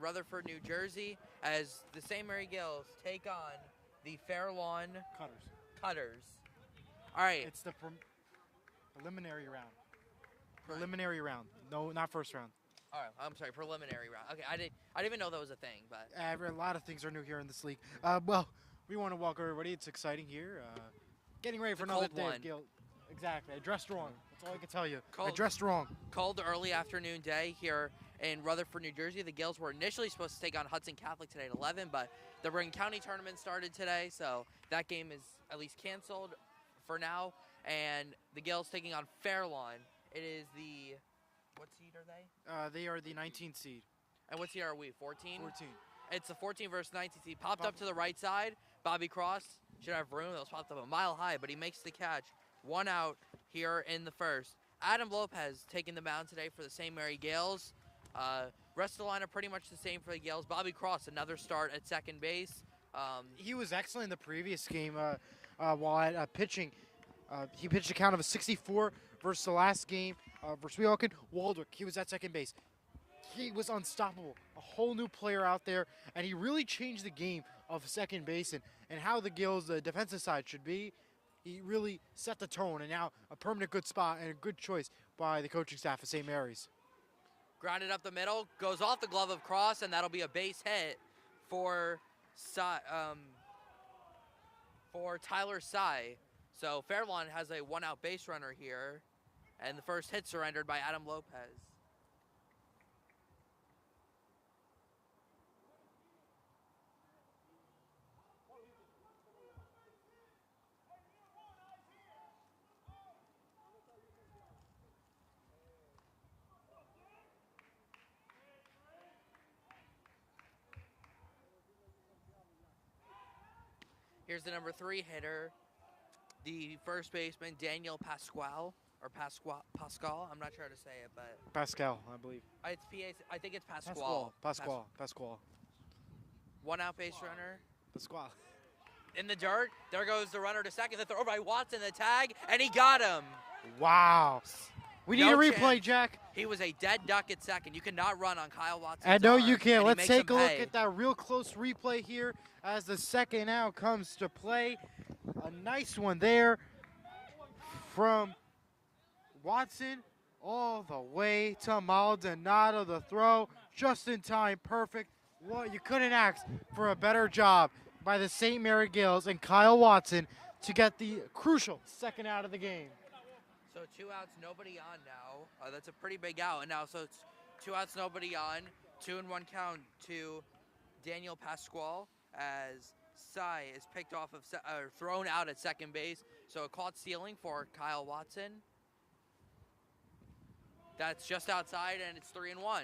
Rutherford, New Jersey, as the St. Mary Gales take on the Fairlawn Cutters. All right. It's the preliminary round. Preliminary round. No, not first round. All right, I'm sorry, preliminary round. Okay, I didn't even know that was a thing, but A lot of things are new here in this league. Well, we want to welcome everybody. It's exciting here. Getting ready for another day of Guild. Exactly. I dressed wrong. That's all I can tell you. I dressed wrong. Cold early afternoon day here in Rutherford, New Jersey. The Gales were initially supposed to take on Hudson Catholic today at 11, but the Bergen County tournament started today, so that game is at least canceled for now. And the Gales taking on Fairlawn. It is the, what seed are they? They are the 19th seed. And what seed are we, 14? 14. It's the 14 versus 19 seed. Popped up to the right side. Bobby Cross should have room. That was popped up a mile high, but he makes the catch. 1 out here in the first. Adam Lopez taking the mound today for the St. Mary Gales. Rest of the lineup pretty much the same for the Gales. Bobby Cross, another start at second base. He was excellent in the previous game while pitching. He pitched a count of a 64 versus the last game versus Weehawken. Waldwick, he was at second base. He was unstoppable. A whole new player out there, and he really changed the game of second base and how the Gales, the defensive side, should be. He really set the tone, and now a permanent good spot and a good choice by the coaching staff of St. Mary's. Grounded up the middle, goes off the glove of Cross, and that'll be a base hit for Tyler Sy. So Fairlawn has a 1-out base runner here, and the first hit surrendered by Adam Lopez. Here's the number 3 hitter, the first baseman, Daniel Pascal. I'm not sure how to say it, but Pascal, I believe. I think it's Pascal. Pascal. 1-out base runner. Pascal. In the dirt. There goes the runner to second. The throw by Watson, the tag, and he got him. Wow. We need a replay, Jack. He was a dead duck at second. You cannot run on Kyle Watson. I know you can. Let's take a look at that real close replay here as the second out comes to play. A nice one there from Watson all the way to Maldonado. The throw just in time, perfect. Well, you couldn't ask for a better job by the St. Mary Gales and Kyle Watson to get the crucial second out of the game. So 2 outs, nobody on now. That's a pretty big out. And now, so it's 2 outs, nobody on. 2-1 count to Daniel Pascal as Sy is picked off of, thrown out at second base. So a caught stealing for Kyle Watson. That's just outside, and it's 3-1.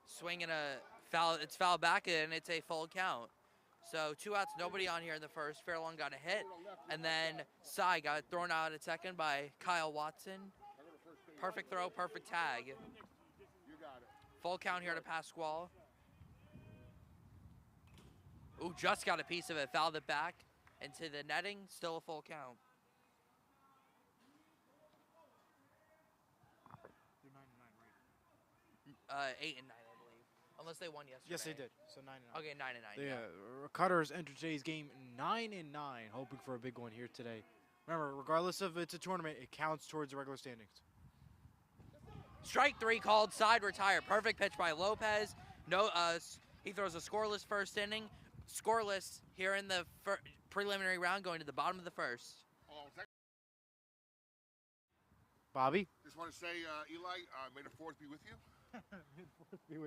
Swing and a foul. It's foul back, and it's a full count. So 2 outs, nobody on here in the first. Fairlawn got a hit, and then Sy got thrown out at second by Kyle Watson. Perfect throw, perfect tag. Full count here to Pascal. Ooh, just got a piece of it. Fouled it back into the netting. Still a full count. They're 9-9, right? 8-9, I believe. Unless they won yesterday. Yes, they did. So 9-9. Okay, 9-9. Yeah. Cutters entered today's game 9-9, hoping for a big one here today. Remember, regardless of it's a tournament, it counts towards the regular standings. Strike 3 called, side retire. Perfect pitch by Lopez. No, he throws a scoreless first inning. Scoreless here in the preliminary round, going to the bottom of the first. Bobby? Just want to say, Eli, may the 4th be with you.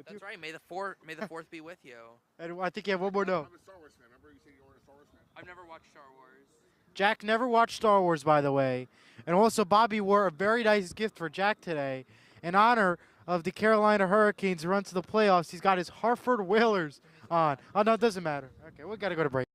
That's right. May the 4th be with you. And I think you have one more note. I'm a Star Wars fan. Remember you said you were a Star Wars fan? I've never watched Star Wars. Jack never watched Star Wars, by the way. And also, Bobby wore a very nice gift for Jack today. In honor of the Carolina Hurricanes run to the playoffs, he's got his Hartford Whalers on. Oh, no, it doesn't matter. Okay, we got to go to break.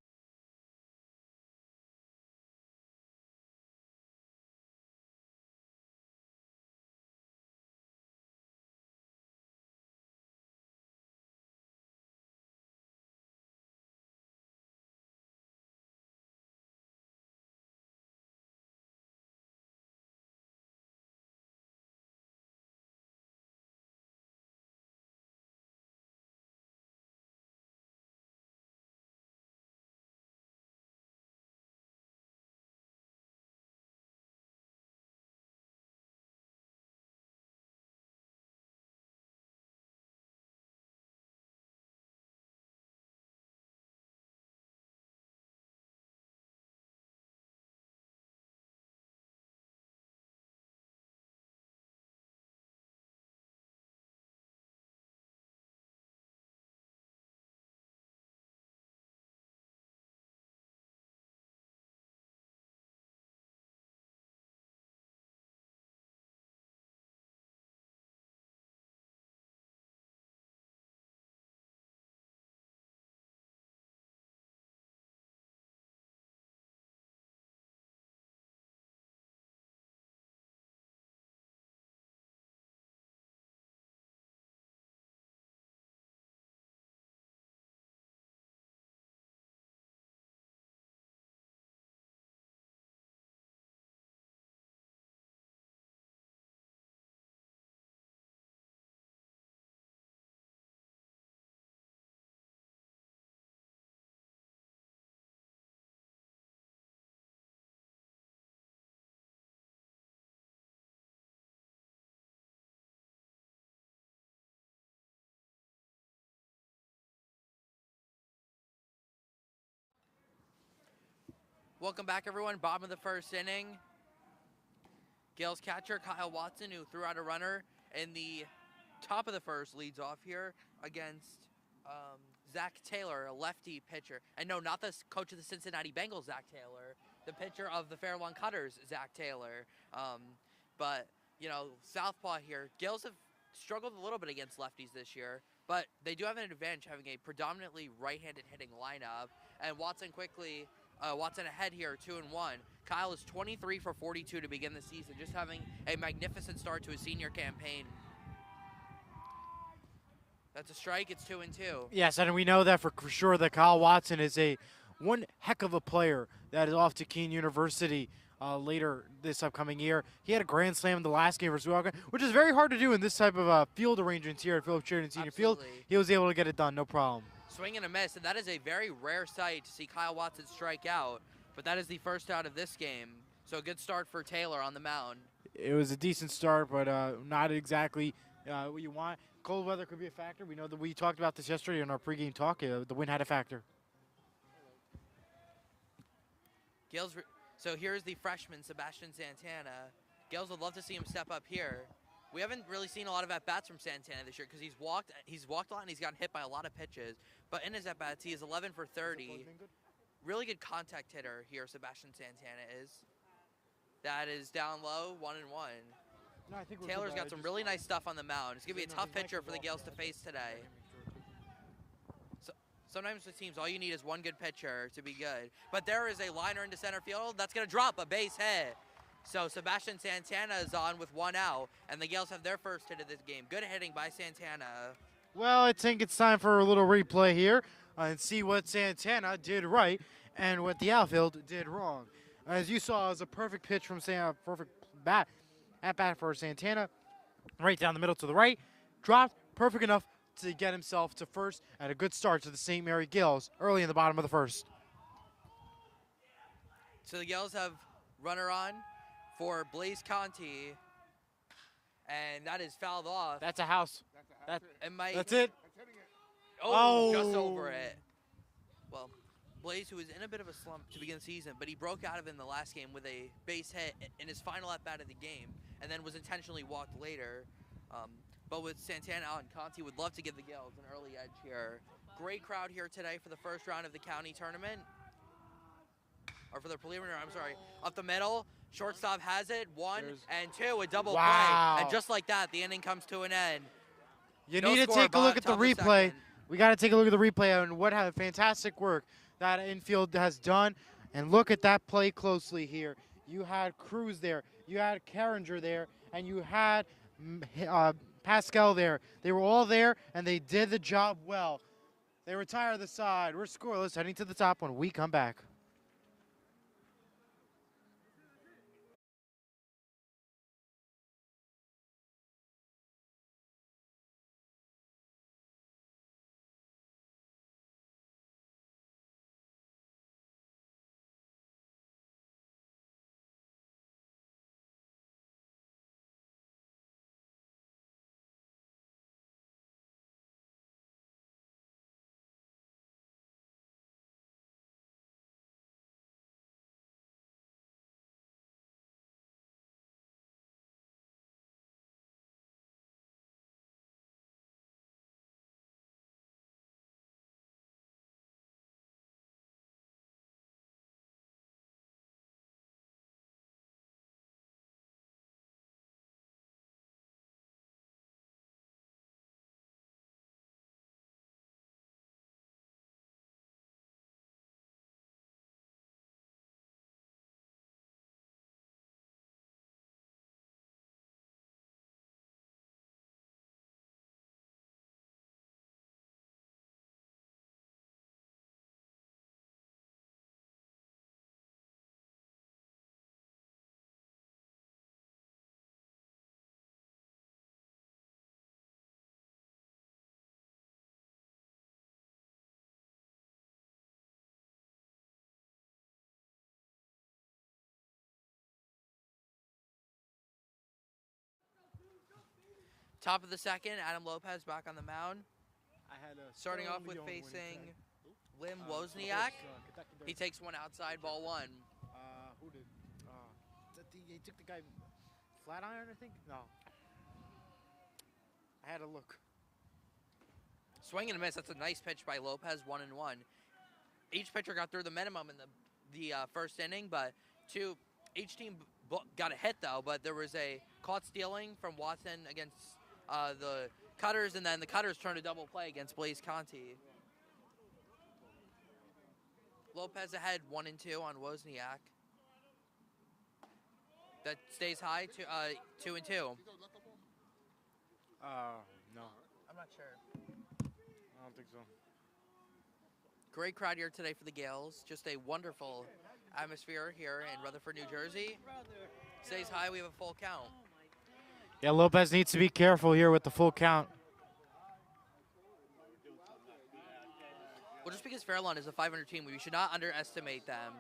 Welcome back, everyone. Bottom of the first inning. Gales catcher Kyle Watson, who threw out a runner in the top of the first, leads off here against Zach Taylor, a lefty pitcher. And no, not the coach of the Cincinnati Bengals, Zach Taylor, the pitcher of the Fairlawn Cutters, Zach Taylor. But, you know, southpaw here. Gales have struggled a little bit against lefties this year, but they do have an advantage having a predominantly right-handed hitting lineup. And Watson quickly, Watson ahead here, 2-1. Kyle is 23 for 42 to begin the season, just having a magnificent start to his senior campaign. That's a strike. It's 2-2. Yes, and we know that for sure that Kyle Watson is one heck of a player that is off to Keene University later this upcoming year. He had a grand slam in the last game versus Welcome, which is very hard to do in this type of field arrangements here at Phillips Sheridan Senior Field. He was able to get it done, no problem. Swing and a miss, and that is a very rare sight to see Kyle Watson strike out, but that is the first out of this game. So a good start for Taylor on the mound. It was a decent start, but not exactly what you want. Cold weather could be a factor. We know that we talked about this yesterday in our pregame talk. The wind had a factor. So here's the freshman, Sebastian Santana. Gales would love to see him step up here. We haven't really seen a lot of at-bats from Santana this year because he's walked a lot and he's gotten hit by a lot of pitches. But in his at-bats, he is 11 for 30. Really good contact hitter here, Sebastian Santana is. That is down low, 1-1. No, I think Taylor's got some really nice stuff on the mound. It's going to be a tough pitcher for the Gales to face today. So, sometimes with teams, all you need is one good pitcher to be good. But there is a liner into center field. That's going to drop a base hit. So Sebastian Santana is on with one out, and the Gales have their first hit of this game. Good hitting by Santana. Well, I think it's time for a little replay here and see what Santana did right and what the outfield did wrong. As you saw, it was a perfect pitch from perfect bat. At-bat for Santana, right down the middle to the right, dropped perfect enough to get himself to first and a good start to the St. Mary Gales early in the bottom of the first. So the Gales have runner on for Blayze Conte, and that is fouled off. That's a house. That's That's it. That's hitting it. Oh, just over it. Well, Blayze, who was in a bit of a slump to begin the season, but he broke out of it in the last game with a base hit in his final at-bat of the game, and then was intentionally walked later. But with Santana out, Conte would love to give the Gales an early edge here. Great crowd here today for the first round of the county tournament. Or for the preliminary, I'm sorry. Up the middle, shortstop has it, 1 and 2, a double Wow. play. And just like that, the inning comes to an end. You No need to score, take a look at the top of the replay. second. We got to take a look at the replay and what fantastic work that infield has done. And look at that play closely here. You had Cruz there, you had Carringer there, and you had Pascal there. They were all there, and they did the job well. They retire the side. We're scoreless, heading to the top when we come back. Top of the second, Adam Lopez back on the mound. I had Starting off with facing Lim the horse, Wozniak. Kentucky He Derby. takes one outside, ball 1. Who did? He took the guy Flatiron, I think. No. I had to look. Swing and a miss. That's a nice pitch by Lopez, 1-1. Each pitcher got through the minimum in the first inning, but each team got a hit though. But there was a caught stealing from Watson against the Cutters, and then the Cutters turned a double play against Blayze Conte. Lopez ahead 1-2 on Wozniak. That stays high to 2-2. No. I'm not sure. I don't think so. Great crowd here today for the Gales. Just a wonderful atmosphere here in Rutherford, New Jersey. Stays high. We have a full count. Yeah, Lopez needs to be careful here with the full count. Well, just because Fairlawn is a 500 team, we should not underestimate them.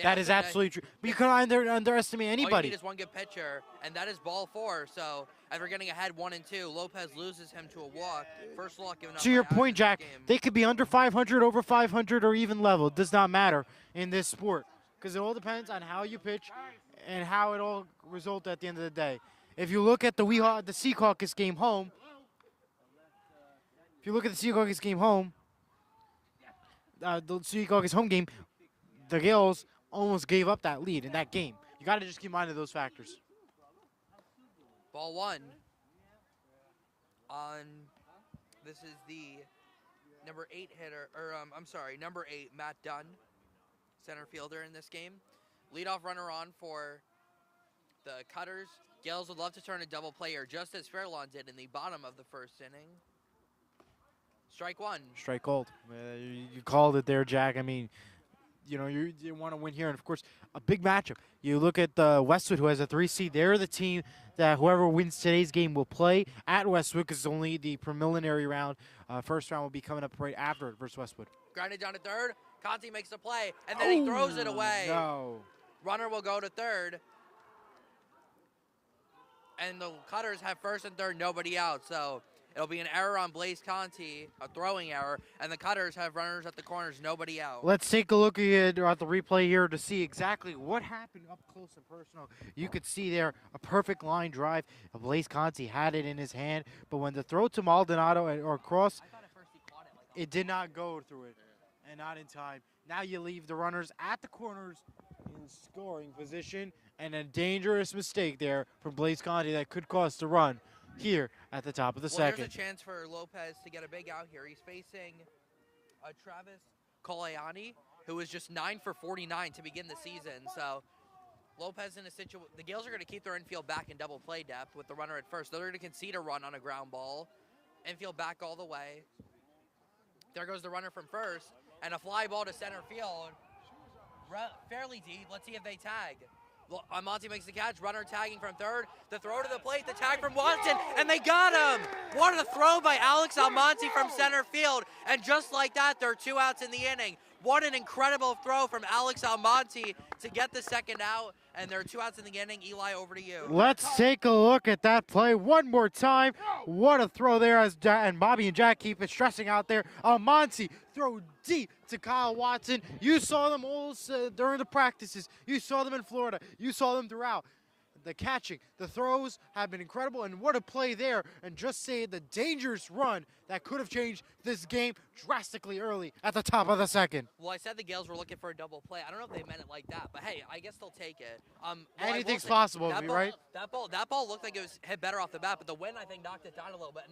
That is absolutely true. But you cannot underestimate All you anybody. need is one good pitcher, and that is ball 4. So as we're getting ahead 1-2, Lopez loses him to a walk. First walk given up. To your by point, Adams Jack, in this game. they could be under 500, over 500, or even level. It does not matter in this sport because it all depends on how you pitch and how it all results at the end of the day. If you look at the Seahawks game home, the Seahawks home game, the Gales almost gave up that lead in that game. You got to just keep in mind of those factors. Ball 1. This is the number 8 hitter, number 8, Matt Dunn, center fielder in this game. Leadoff runner on for the Cutters. Gales would love to turn a double play here, just as Fairlawn did in the bottom of the first inning. Strike 1. Strike cold. You called it there, Jack. I mean, you want to win here. And, of course, a big matchup. You look at Westwood, who has a 3 seed. They're the team that whoever wins today's game will play at Westwood because it's only the preliminary round. First round will be coming up right after it versus Westwood. Grounded down to third. Conte makes the play, and then he throws it away. No. Runner will go to third. And the Cutters have first and third, nobody out. So it'll be an error on Blayze Conte, a throwing error, and the Cutters have runners at the corners, nobody out. Let's take a look at the replay here to see exactly what happened up close and personal. You could see there a perfect line drive. Blayze Conte had it in his hand, but when the throw to Maldonado or cross, I thought at first he caught it. it did not go through it and not in time. Now you leave the runners at the corners in scoring position, and a dangerous mistake there from Blayze Conte that could cost a run here at the top of the second. There's a chance for Lopez to get a big out here. He's facing Travis Coleani, who was just 9 for 49 to begin the season. So Lopez in a situation. The Gales are going to keep their infield back in double play depth with the runner at first. They're going to concede a run on a ground ball. Infield back all the way. There goes the runner from first, and a fly ball to center field. Fairly deep. Let's see if they tag. Monty makes the catch. Runner tagging from third. The throw to the plate. The tag from Watson, and they got him. What a throw by Alex Almonte from center field. And just like that, there are 2 outs in the inning. What an incredible throw from Alex Almonte to get the second out. And there are 2 outs in the inning. Eli, over to you. Let's take a look at that play one more time. What a throw there and Bobby and Jack keep it stressing out there. Almonte throw deep to Kyle Watson. You saw them all during the practices. You saw them in Florida. You saw them throughout. The catching, the throws have been incredible, and what a play there. And just say the dangerous run that could have changed this game drastically early at the top of the second. Well, I said the Gales were looking for a double play. I don't know if they meant it like that, but hey, I guess they'll take it. Anything's possible, right? That ball looked like it was hit better off the bat, but the wind, I think, knocked it down a little bit.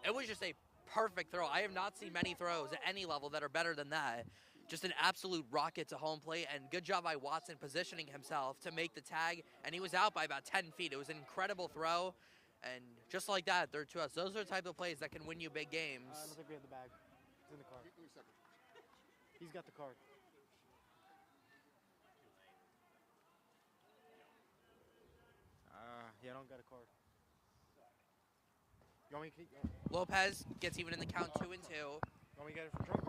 It was just a perfect throw. I have not seen many throws at any level that are better than that. Just an absolute rocket to home plate, and good job by Watson positioning himself to make the tag, and he was out by about 10 feet. It was an incredible throw, and just like that, there are 2 outs. Those are the type of plays that can win you big games. I don't think we have the bag. It's in the car. He's got the card. Yeah, I don't got a card. You want me to Lopez gets even in the count 2-2. You want me to get it from Trump?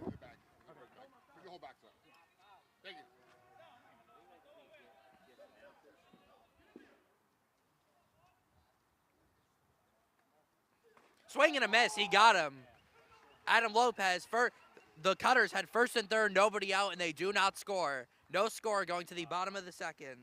Bring the whole back to that. Thank you. Swing and a miss. He got him. Adam Lopez. the Cutters had first and third, nobody out, and they do not score. No score going to the bottom of the second.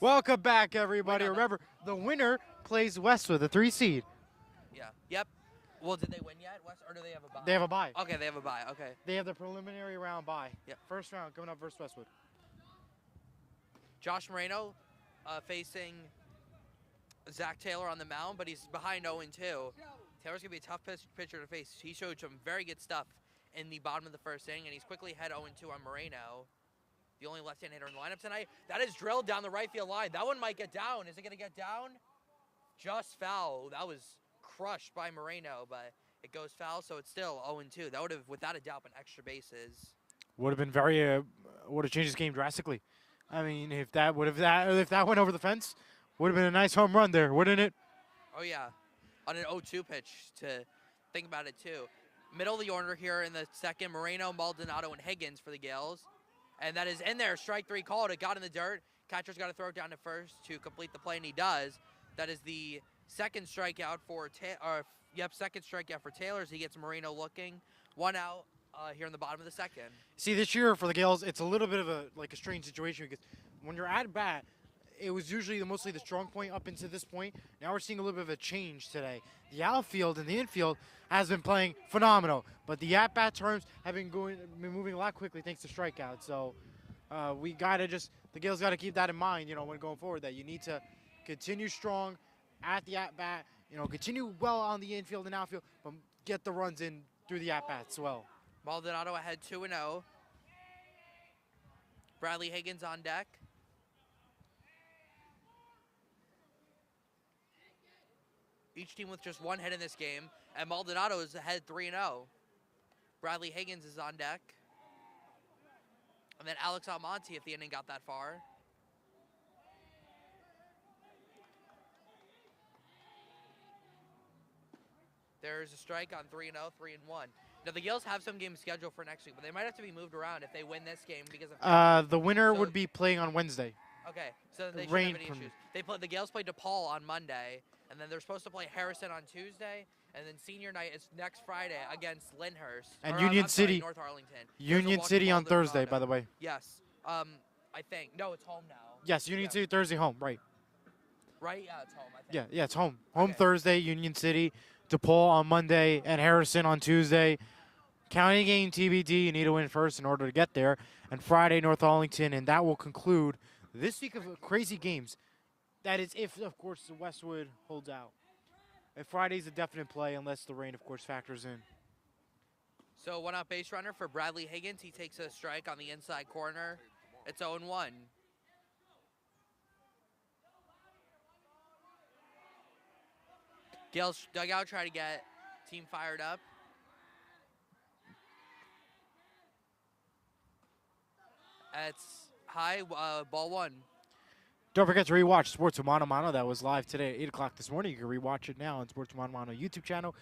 Welcome back, everybody. Wait, no, Remember, the winner plays Westwood, the 3 seed. Yeah. Yep. Well, did they win yet, West, or do they have a bye? They have a bye. Okay, they have a bye. Okay. They have the preliminary round bye. Yep. First round coming up versus Westwood. Josh Moreno facing Zach Taylor on the mound, but he's behind 0-2. Taylor's going to be a tough pitcher to face. He showed some very good stuff in the bottom of the first inning, and he's quickly had 0-2 on Moreno, the only left-hand hitter in the lineup tonight. That is drilled down the right field line. That one might get down. Is it going to get down? Just foul. That was crushed by Moreno, but it goes foul, so it's still 0-2. That would have, without a doubt, been extra bases. Would have been very, would have changed this game drastically. I mean, if that went over the fence, would have been a nice home run there, wouldn't it? Oh, yeah. On an 0-2 pitch, to think about it, too. Middle of the order here in the second, Moreno, Maldonado, and Higgins for the Gales. And that is in there. Strike 3 called. It got in the dirt. Catcher's got to throw it down to first to complete the play, and he does. That is the second strikeout for second strikeout for Taylor as he gets Moreno looking. 1 out here in the bottom of the second. See, this year for the Gales, it's a little bit of a strange situation because when you're at bat, it was usually mostly the strong point up into this point. Now we're seeing a little bit of a change today. The outfield and the infield has been playing phenomenal, but the at-bat terms have been moving a lot quickly thanks to strikeouts. So the Gales got to keep that in mind, when going forward, that you need to continue strong at the at-bat, continue well on the infield and outfield, but get the runs in through the at-bats as well. Maldonado ahead 2-0. Bradley Higgins on deck. Each team with just 1 hit in this game, and Maldonado is ahead 3-0. Bradley Higgins is on deck. And then Alex Almonte if the inning got that far. There's a strike on 3-0, 3-1. Now, the Gales have some games scheduled for next week, but they might have to be moved around if they win this game because of the winner would be playing on Wednesday. Okay, so they shouldn't have any issues. The Gales play DePaul on Monday, and then they're supposed to play Harrison on Tuesday, and then senior night is next Friday against Lyndhurst. And Union City. North Arlington. Union City on Thursday, by the way. Yes. I think. No, it's home now. Yes, Union City Thursday home, right. Right? Yeah, it's home, I think. Yeah, it's home. Home Thursday, Union City, DePaul on Monday, and Harrison on Tuesday. County game TBD, you need to win first in order to get there. And Friday, North Arlington, and that will conclude this week of crazy games. That is if, of course, the Westwood holds out. And Friday's a definite play unless the rain, of course, factors in. So 1-out base runner for Bradley Higgins. He takes a strike on the inside corner. It's 0-1. Gales dugout try to get team fired up. It's high, ball one. Don't forget to rewatch Sports with Mano Mano. That was live today at 8 o'clock this morning. You can rewatch it now on Sports with Mano Mano YouTube channel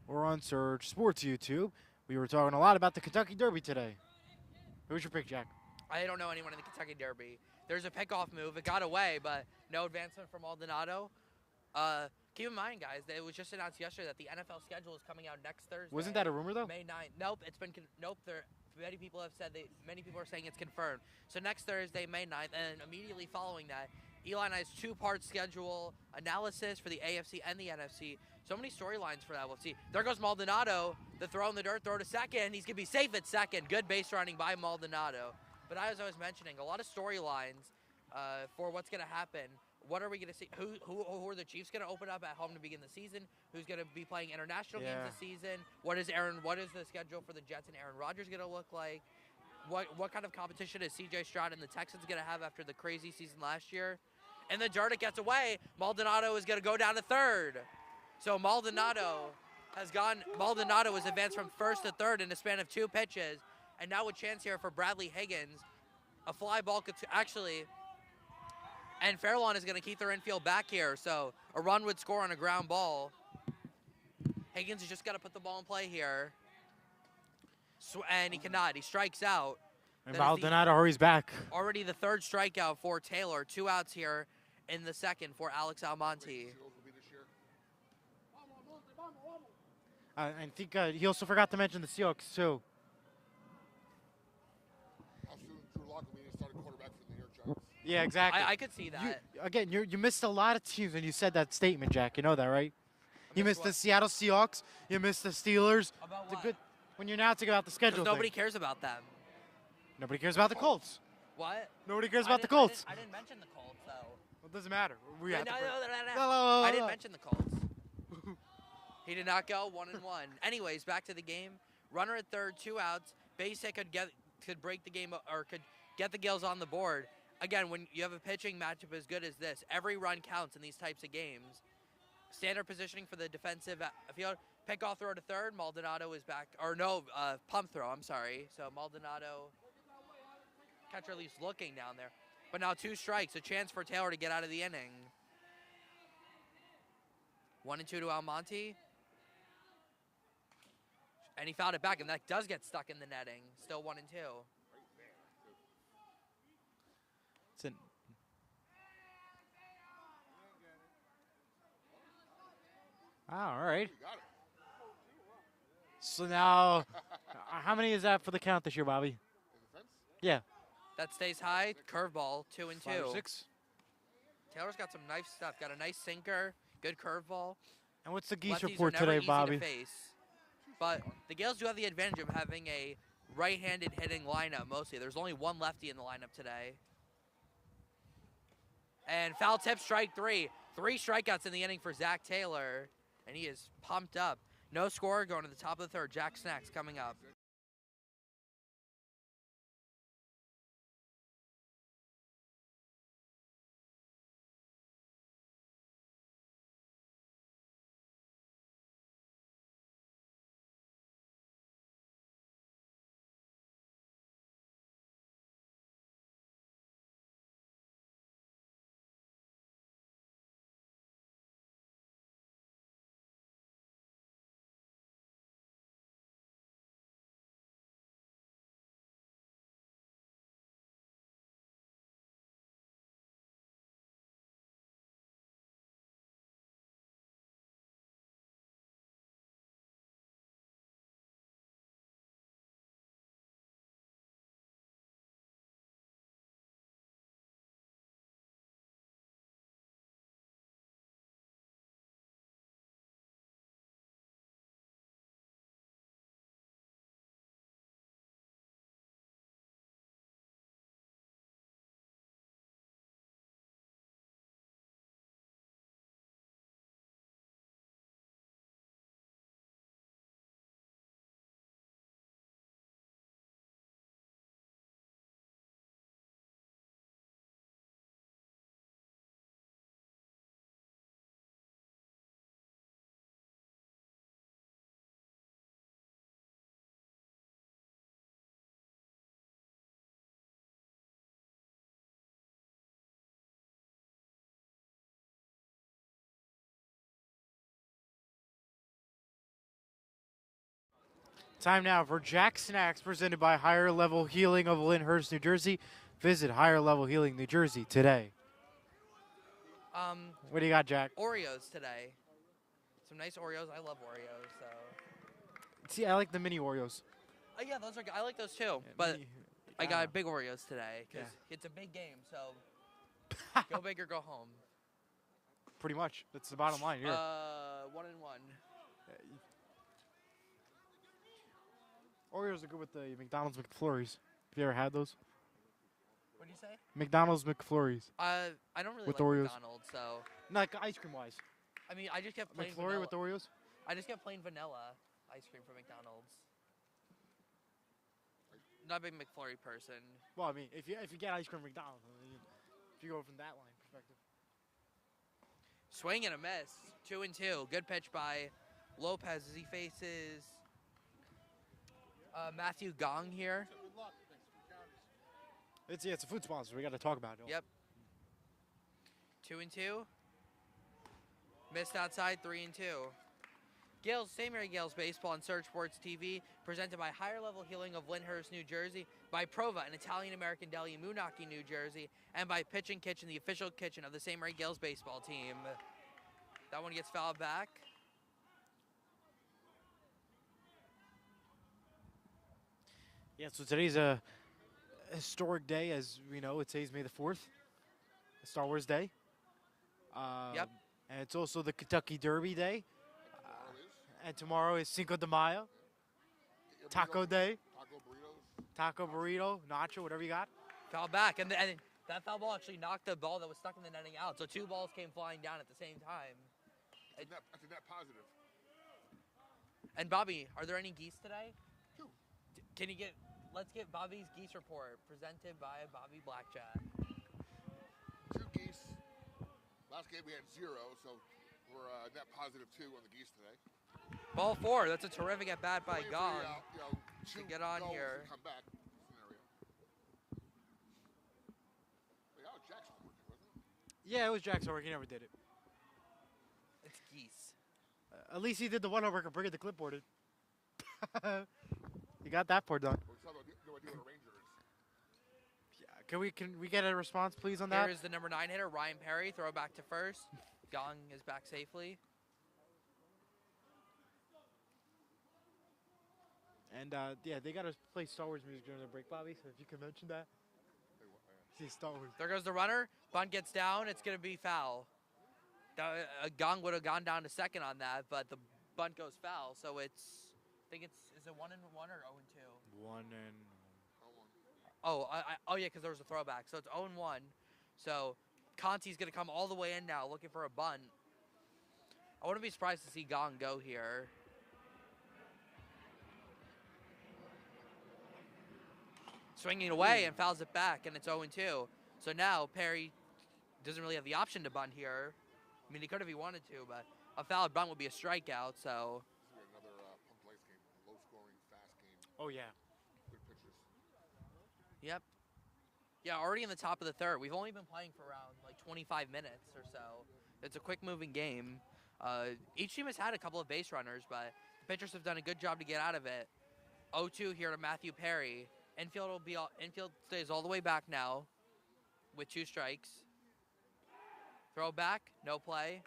or on Surge Sports YouTube. We were talking a lot about the Kentucky Derby today. Who's your pick, Jack? I don't know anyone in the Kentucky Derby. There's a pickoff move. It got away, but no advancement from Maldonado. Keep in mind, guys, that it was just announced yesterday that the NFL schedule is coming out next Thursday. Wasn't that a rumor, though? May 9th. Nope, it's been nope. Many people have said many people are saying it's confirmed. So next Thursday, May 9th, and immediately following that, Eli and I's two-part schedule analysis for the AFC and the NFC. So many storylines for that. We'll see. There goes Maldonado. The throw in the dirt, throw to second. He's going to be safe at second. Good base running by Maldonado. But as I was mentioning, a lot of storylines for what's going to happen. What are we going to see? Who are the Chiefs going to open up at home to begin the season? Who's going to be playing international games this season? What is the schedule for the Jets and Aaron Rodgers going to look like? What kind of competition is C.J. Stroud and the Texans going to have after the crazy season last year? And the dirt, it gets away. Maldonado is going to go down to third. So Maldonado has advanced from first to third in a span of 2 pitches. And now a chance here for Bradley Higgins. A fly ball could actually... And Fairlawn is going to keep their infield back here. So a run would score on a ground ball. Higgins has just got to put the ball in play here. And he cannot. He strikes out. And Maldonado hurries back. Already the third strikeout for Taylor. 2 outs here in the second for Alex Almonte. I think he also forgot to mention the Seahawks, too. How soon Drew Lock will be the starting quarterback for the New York Giants? Yeah, exactly. I could see that. You missed a lot of teams when you said that statement, Jack. You know that, right? You missed the Seattle Seahawks. You missed the Steelers. About it's what? good when you're announcing about the schedule. Nobody cares about them. Nobody cares about the Colts. What? Nobody cares about the Colts. I didn't mention the Colts, though. Well, it doesn't matter. We have to I didn't mention the Colts. He did not go 1-1. Anyways, back to the game. Runner at third, 2 outs. Base hit could break the game or could get the Gales on the board. Again, when you have a pitching matchup as good as this, every run counts in these types of games. Standard positioning for the defensive field. Pickoff throw to third. Maldonado is back. Or no, pump throw, I'm sorry. So Maldonado, catcher at least looking down there. But now 2 strikes, a chance for Taylor to get out of the inning. 1-2 to Almonte. And he fouled it back, and that does get stuck in the netting. Still 1-2. It's an all right. So now, how many is that for the count this year, Bobby? Yeah. That stays high. Curveball, 2-2. 5 or 6. Taylor's got some nice stuff. Got a nice sinker, good curveball. And what's the Geese Lefties report are never today, easy Bobby? to face. But the Gales do have the advantage of having a right-handed hitting lineup mostly. There's only 1 lefty in the lineup today. And foul tip, strike 3. 3 strikeouts in the inning for Zach Taylor. And he is pumped up. No score going to the top of the third. Jack Snacks coming up. Time now for Jack Snacks, presented by Higher Level Healing of Lyndhurst, New Jersey. Visit Higher Level Healing, New Jersey today. What do you got, Jack? Oreos today. Some nice Oreos. I love Oreos. So. See, I like the mini Oreos. Oh yeah, those are. I like those too. But I yeah. got big Oreos today because it's a big game. So go big or go home. Pretty much. That's the bottom line here. 1-1. Oreos are good with the McDonald's McFlurries. Have you ever had those? What do you say? McDonald's McFlurries. I don't really With like Oreos. McDonald's, so. Not like ice cream wise. I mean, I just get plain McFlurry vanilla. with Oreos? I just get plain vanilla ice cream from McDonald's. Not a big McFlurry person. Well, I mean, if you get ice cream from McDonald's, if you go from that line perspective. Swing and a miss. 2-2. Good pitch by Lopez as he faces Matthew Gong here. Good luck. Thanks for the counters. It's a food sponsor. We got to talk about it. Yep. 2-2. Missed outside. 3-2. Gales, St. Mary Gales Baseball on Surge Sports TV, presented by Higher Level Healing of Lyndhurst, New Jersey, by Prova, an Italian-American deli in Moonachie, New Jersey, and by Pitching Kitchen, the official kitchen of the St. Mary Gales baseball team. That one gets fouled back. Yeah, so today's a historic day, as we know. It says May the 4th, Star Wars Day. Yep. And it's also the Kentucky Derby Day. And tomorrow is Cinco de Mayo, Taco Day, Taco burritos. taco burrito, nacho, whatever you got. Foul back, and that foul ball actually knocked the ball that was stuck in the netting out. So two balls came flying down at the same time. That's a net positive. And Bobby, are there any geese today? Two. Can you let's get Bobby's geese report presented by Bobby Blackjack. 2 geese. Last game we had 0, so we're net positive 2 on the geese today. Ball 4, that's a terrific at bat by Waiting for Gong. to get on goals here. and come back scenario. Wait, that was Jackson working, wasn't it? Yeah, it was Jackson work. He never did it. It's geese. At least he did the one over bringing the clipboard in. He got that part done. Well, we saw what do with the Rangers. Yeah, can we get a response, please, on that? Here is the number 9 hitter, Ryan Perry. Throw back to first. Gong is back safely. And yeah, they got to play Star Wars music during the break, Bobby. So if you can mention that. See Star Wars. There goes the runner. Bunt gets down. It's going to be foul. Gong would have gone down to second on that, but the bunt goes foul. So I think is it 1-1 or 0-2? 1 and. Oh, yeah, because there was a throwback. So it's 0-1. So Conte's going to come all the way in now looking for a bunt. I wouldn't be surprised to see Gong go here. Swinging away and fouls it back, and it's 0-2. So now Perry doesn't really have the option to bunt here. I mean, he could if he wanted to, but a fouled bunt would be a strikeout, so. This will be another Pump Blayze game. Low-scoring, fast game. Oh, yeah. Good pitchers. Yep. Yeah, already in the top of the third. We've only been playing for around like 25 minutes or so. It's a quick-moving game. Each team has had a couple of base runners, but the pitchers have done a good job to get out of it. 0-2 here to Matthew Perry. Infield stays all the way back now with 2 strikes. Throw back, no play.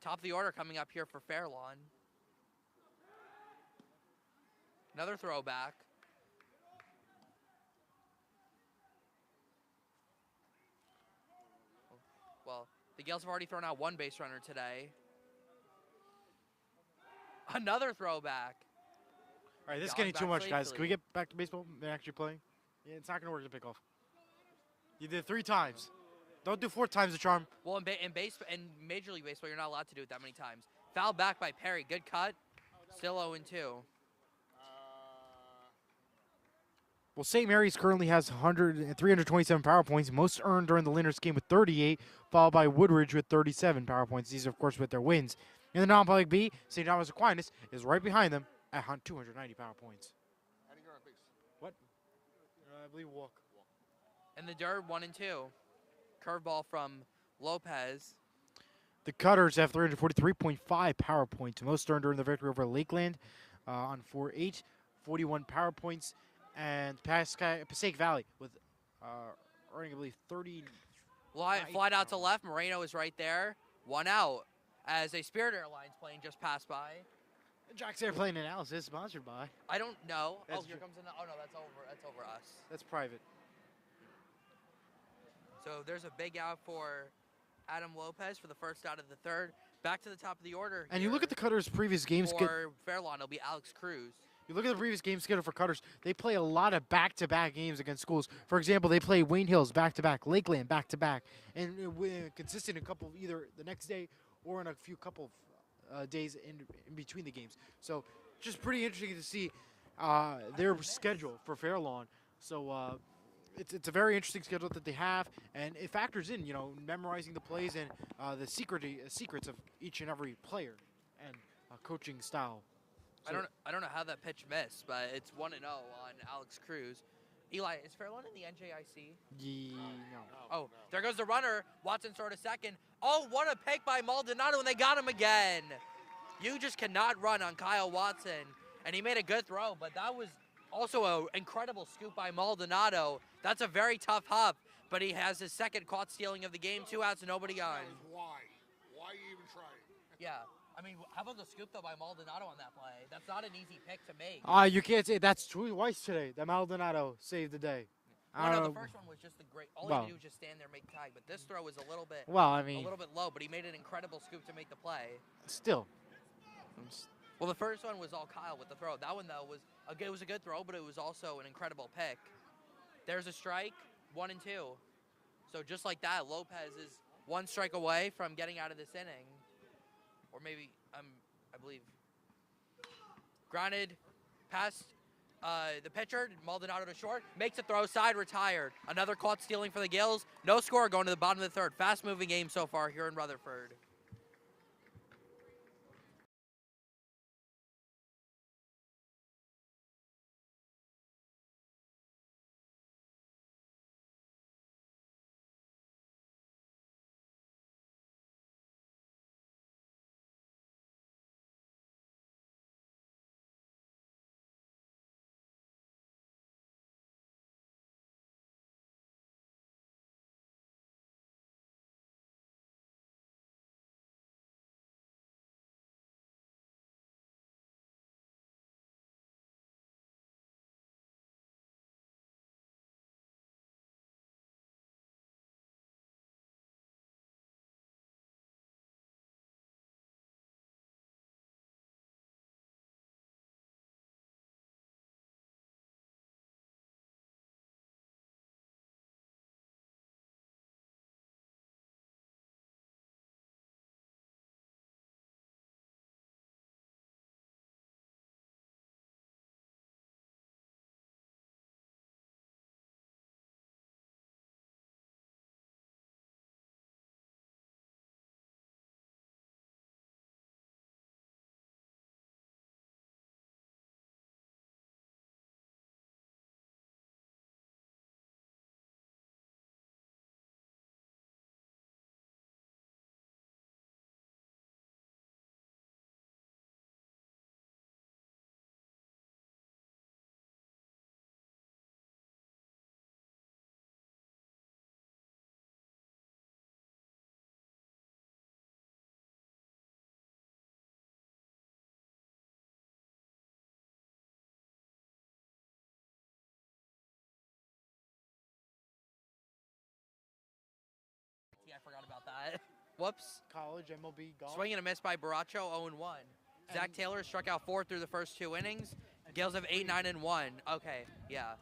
Top of the order coming up here for Fairlawn. Another throwback. Well, the Gales have already thrown out 1 base runner today. Another throwback. All right, this is Gong getting too back much, guys. Can we safely. get back to baseball and actually playing? Yeah, it's not going to work to pick off. You did it 3 times. Don't do 4 times the charm. Well, in Major League Baseball, you're not allowed to do it that many times. Foul back by Perry. Good cut. Still 0-2. Well, St. Mary's currently has 327 power points, most earned during the Lyndhurst game with 38, followed by Woodridge with 37 power points. These are, of course, with their wins. In the non-public B, St. Thomas Aquinas is right behind them at 290 power points. How do you get on base? What? I believe walk. In the dirt, 1-2. Curveball from Lopez. The Cutters have 343.5 power points, most earned during the victory over Lakeland on 4-8, 41 power points, and Passaic Valley with earning, I believe, 30. Flight out to left. Moreno is right there. 1 out as a Spirit Airlines plane just passed by. Jack's Airplane Analysis, sponsored by. I don't know. That's Here comes oh no, that's over us. That's private. So there's a big out for Adam Lopez for the first out of the third. Back to the top of the order. And you look at the Cutters' previous game schedule. For Fairlawn, it'll be Alex Cruz. You look at the previous game schedule for Cutters. They play a lot of back-to-back games against schools. For example, they play Wayne Hills back-to-back, Lakeland back-to-back, and consistent a couple either the next day or in a few couple days in between the games. So just pretty interesting to see their schedule for Fairlawn. So it's a very interesting schedule that they have, and it factors in, memorizing the plays and the secrets of each and every player and coaching style. I don't know how that pitch missed, but it's 1-0 on Alex Cruz. Eli, is Fairlawn in the NJIC? No. Oh, there goes the runner. Watson throw to second. Oh, what a pick by Maldonado, and they got him again. You just cannot run on Kyle Watson, and he made a good throw, but that was also an incredible scoop by Maldonado. That's a very tough hop, but he has his second caught stealing of the game. 2 outs, nobody on. Why? Why are you even trying? Yeah. I mean, how about the scoop, though, by Maldonado on that play? That's not an easy pick to make. You can't say that's twice today that Maldonado saved the day. The first one was just all he had to do was just stand there and make tag, but this throw was a little bit low, but he made an incredible scoop to make the play. Still. Well, the first one was all Kyle with the throw. That one, though, was a good throw, but it was also an incredible pick. There's a strike, 1-2. So just like that, Lopez is 1 strike away from getting out of this inning. Or maybe, I believe. Grounded, past the pitcher, Maldonado to short, makes a throw, side retired. Another caught stealing for the Gales. No score going to the bottom of the third. Fast-moving game so far here in Rutherford. I forgot about that. Whoops. College, MLB, golf. Swing and a miss by Baracho, 0-1. Zach Taylor struck out 4 through the first 2 innings. Gales have 8, 9, and 1. Okay, yeah.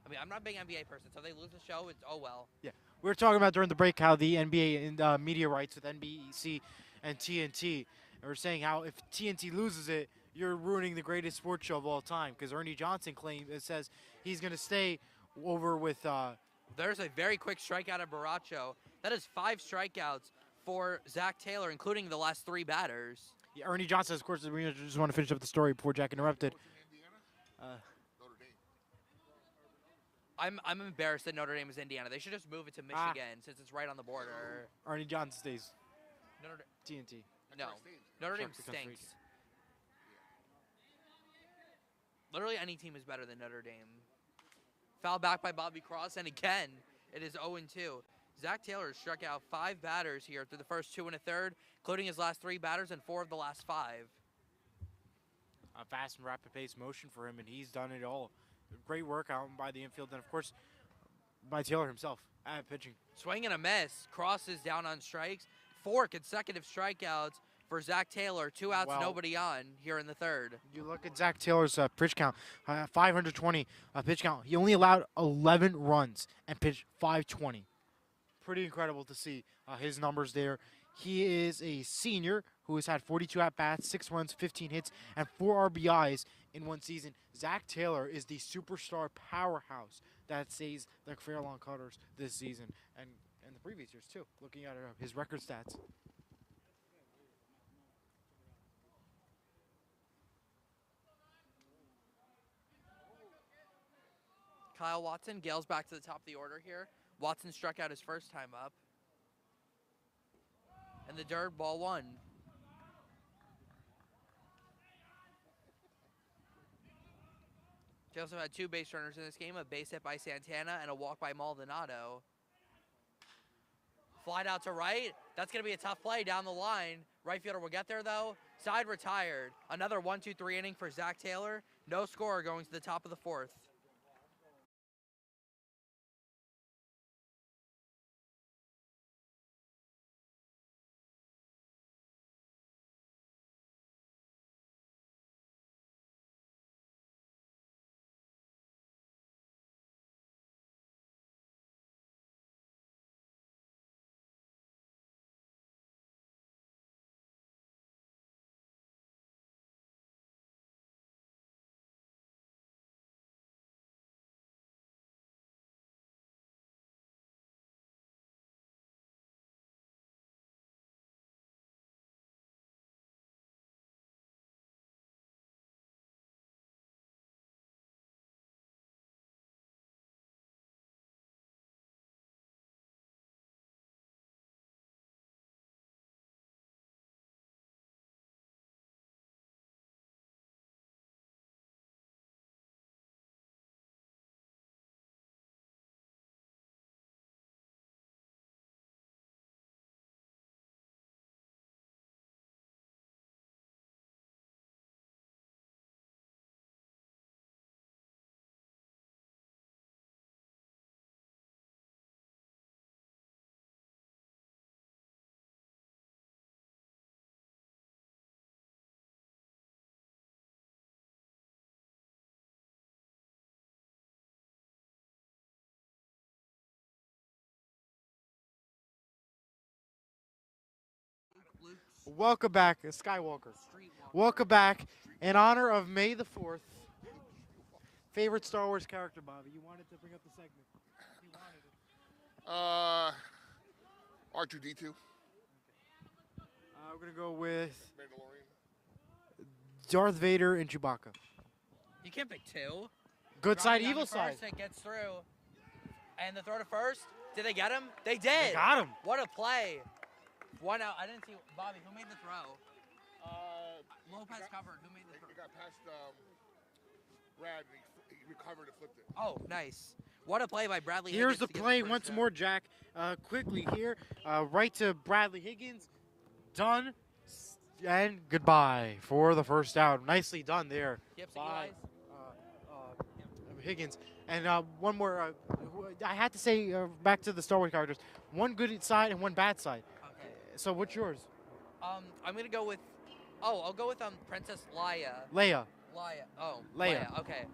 I mean, I'm not a big NBA person, so if they lose the show, it's oh well. Yeah. We were talking about during the break how the NBA and media rights with NBC and TNT. And we're saying how if TNT loses it, you're ruining the greatest sports show of all time. Because Ernie Johnson says he's going to stay over with. There's a very quick strikeout of Baracho. That is 5 strikeouts for Zach Taylor, including the last 3 batters. Yeah, Ernie Johnson, of course, we just want to finish up the story before Jack interrupted. Notre Dame. I'm embarrassed that Notre Dame is Indiana. They should just move it to Michigan since it's right on the border. Ernie Johnson stays. Notre TNT. No. Shark stains. Notre Dame Shark becomes free. stinks. Literally any team is better than Notre Dame. Foul back by Bobby Cross, and again, it is 0-2. Zach Taylor struck out 5 batters here through the first 2 1/3, including his last 3 batters and 4 of the last 5. A fast and rapid pace motion for him, and he's done it all. Great work out by the infield, and of course, by Taylor himself at pitching. Swing and a miss. Cross is down on strikes. 4 consecutive strikeouts for Zach Taylor. 2 outs, Wow. nobody on here in the 3rd. You look at Zach Taylor's pitch count, 520 pitch count. He only allowed 11 runs and pitched 520. Pretty incredible to see his numbers there. He is a senior who has had 42 at-bats, 6 runs, 15 hits, and 4 RBIs in one season. Zach Taylor is the superstar powerhouse that saves the Fairlawn Cutters this season and the previous years too, looking at his record stats. Kyle Watson, Gales back to the top of the order here. Watson struck out his first time up. And the dirt, ball 1. They also had 2 base runners in this game, a base hit by Santana and a walk by Maldonado. Flied out to right. That's going to be a tough play down the line. Right fielder will get there, though. Side retired. Another 1-2-3 inning for Zach Taylor. No score going to the top of the 4th. Welcome back, Skywalker. Welcome back in honor of May the 4th. Favorite Star Wars character, Bobby? You wanted to bring up the segment. You wanted it. R2D2. We're going to go with Mandalorian. Darth Vader and Chewbacca. You can't pick 2. Good side, Dropping down evil to side. first, it gets through. And the throw to first. Did they get him? They did. They got him. What a play. 1 out. I didn't see. Bobby, who made the throw? Lopez covered. Who made the throw? It got past Brad, and he recovered and flipped it. Oh, nice. What a play by Bradley Here's Higgins the to get play first once out. more, Jack. Quickly here. Right to Bradley Higgins. Done. And goodbye for the first out. Nicely done there Yep, so by Eli's. Higgins. And one more. I had to say, back to the Star Wars characters, one good side and one bad side. Okay. So what's yours? I'm gonna go with. Oh, I'll go with Princess Leia. Leia. Leia. Oh. Leia. Okay.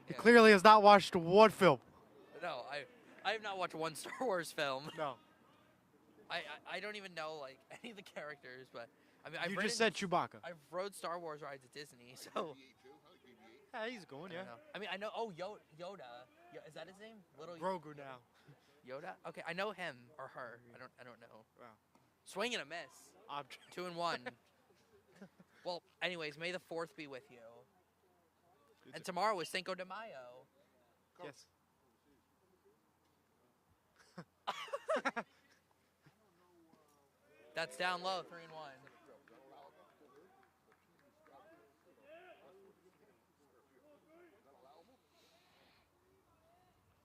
He Yeah. clearly has not watched one film. No, I have not watched one Star Wars film. No. I don't even know like any of the characters, but I mean You just said Chewbacca. I've rode Star Wars rides at Disney, so. BB-8 too. I like BB-8. Yeah, he's going, I don't know. I mean, I know. Oh, Yoda. Is that his name? Little Grogu now. Yoda. Okay, I know him or her. I don't know. Wow. Swing and a miss. Object. 2 and 1. Well, anyways, may the 4th be with you. And tomorrow is Cinco de Mayo. Yes. That's down low, 3-1.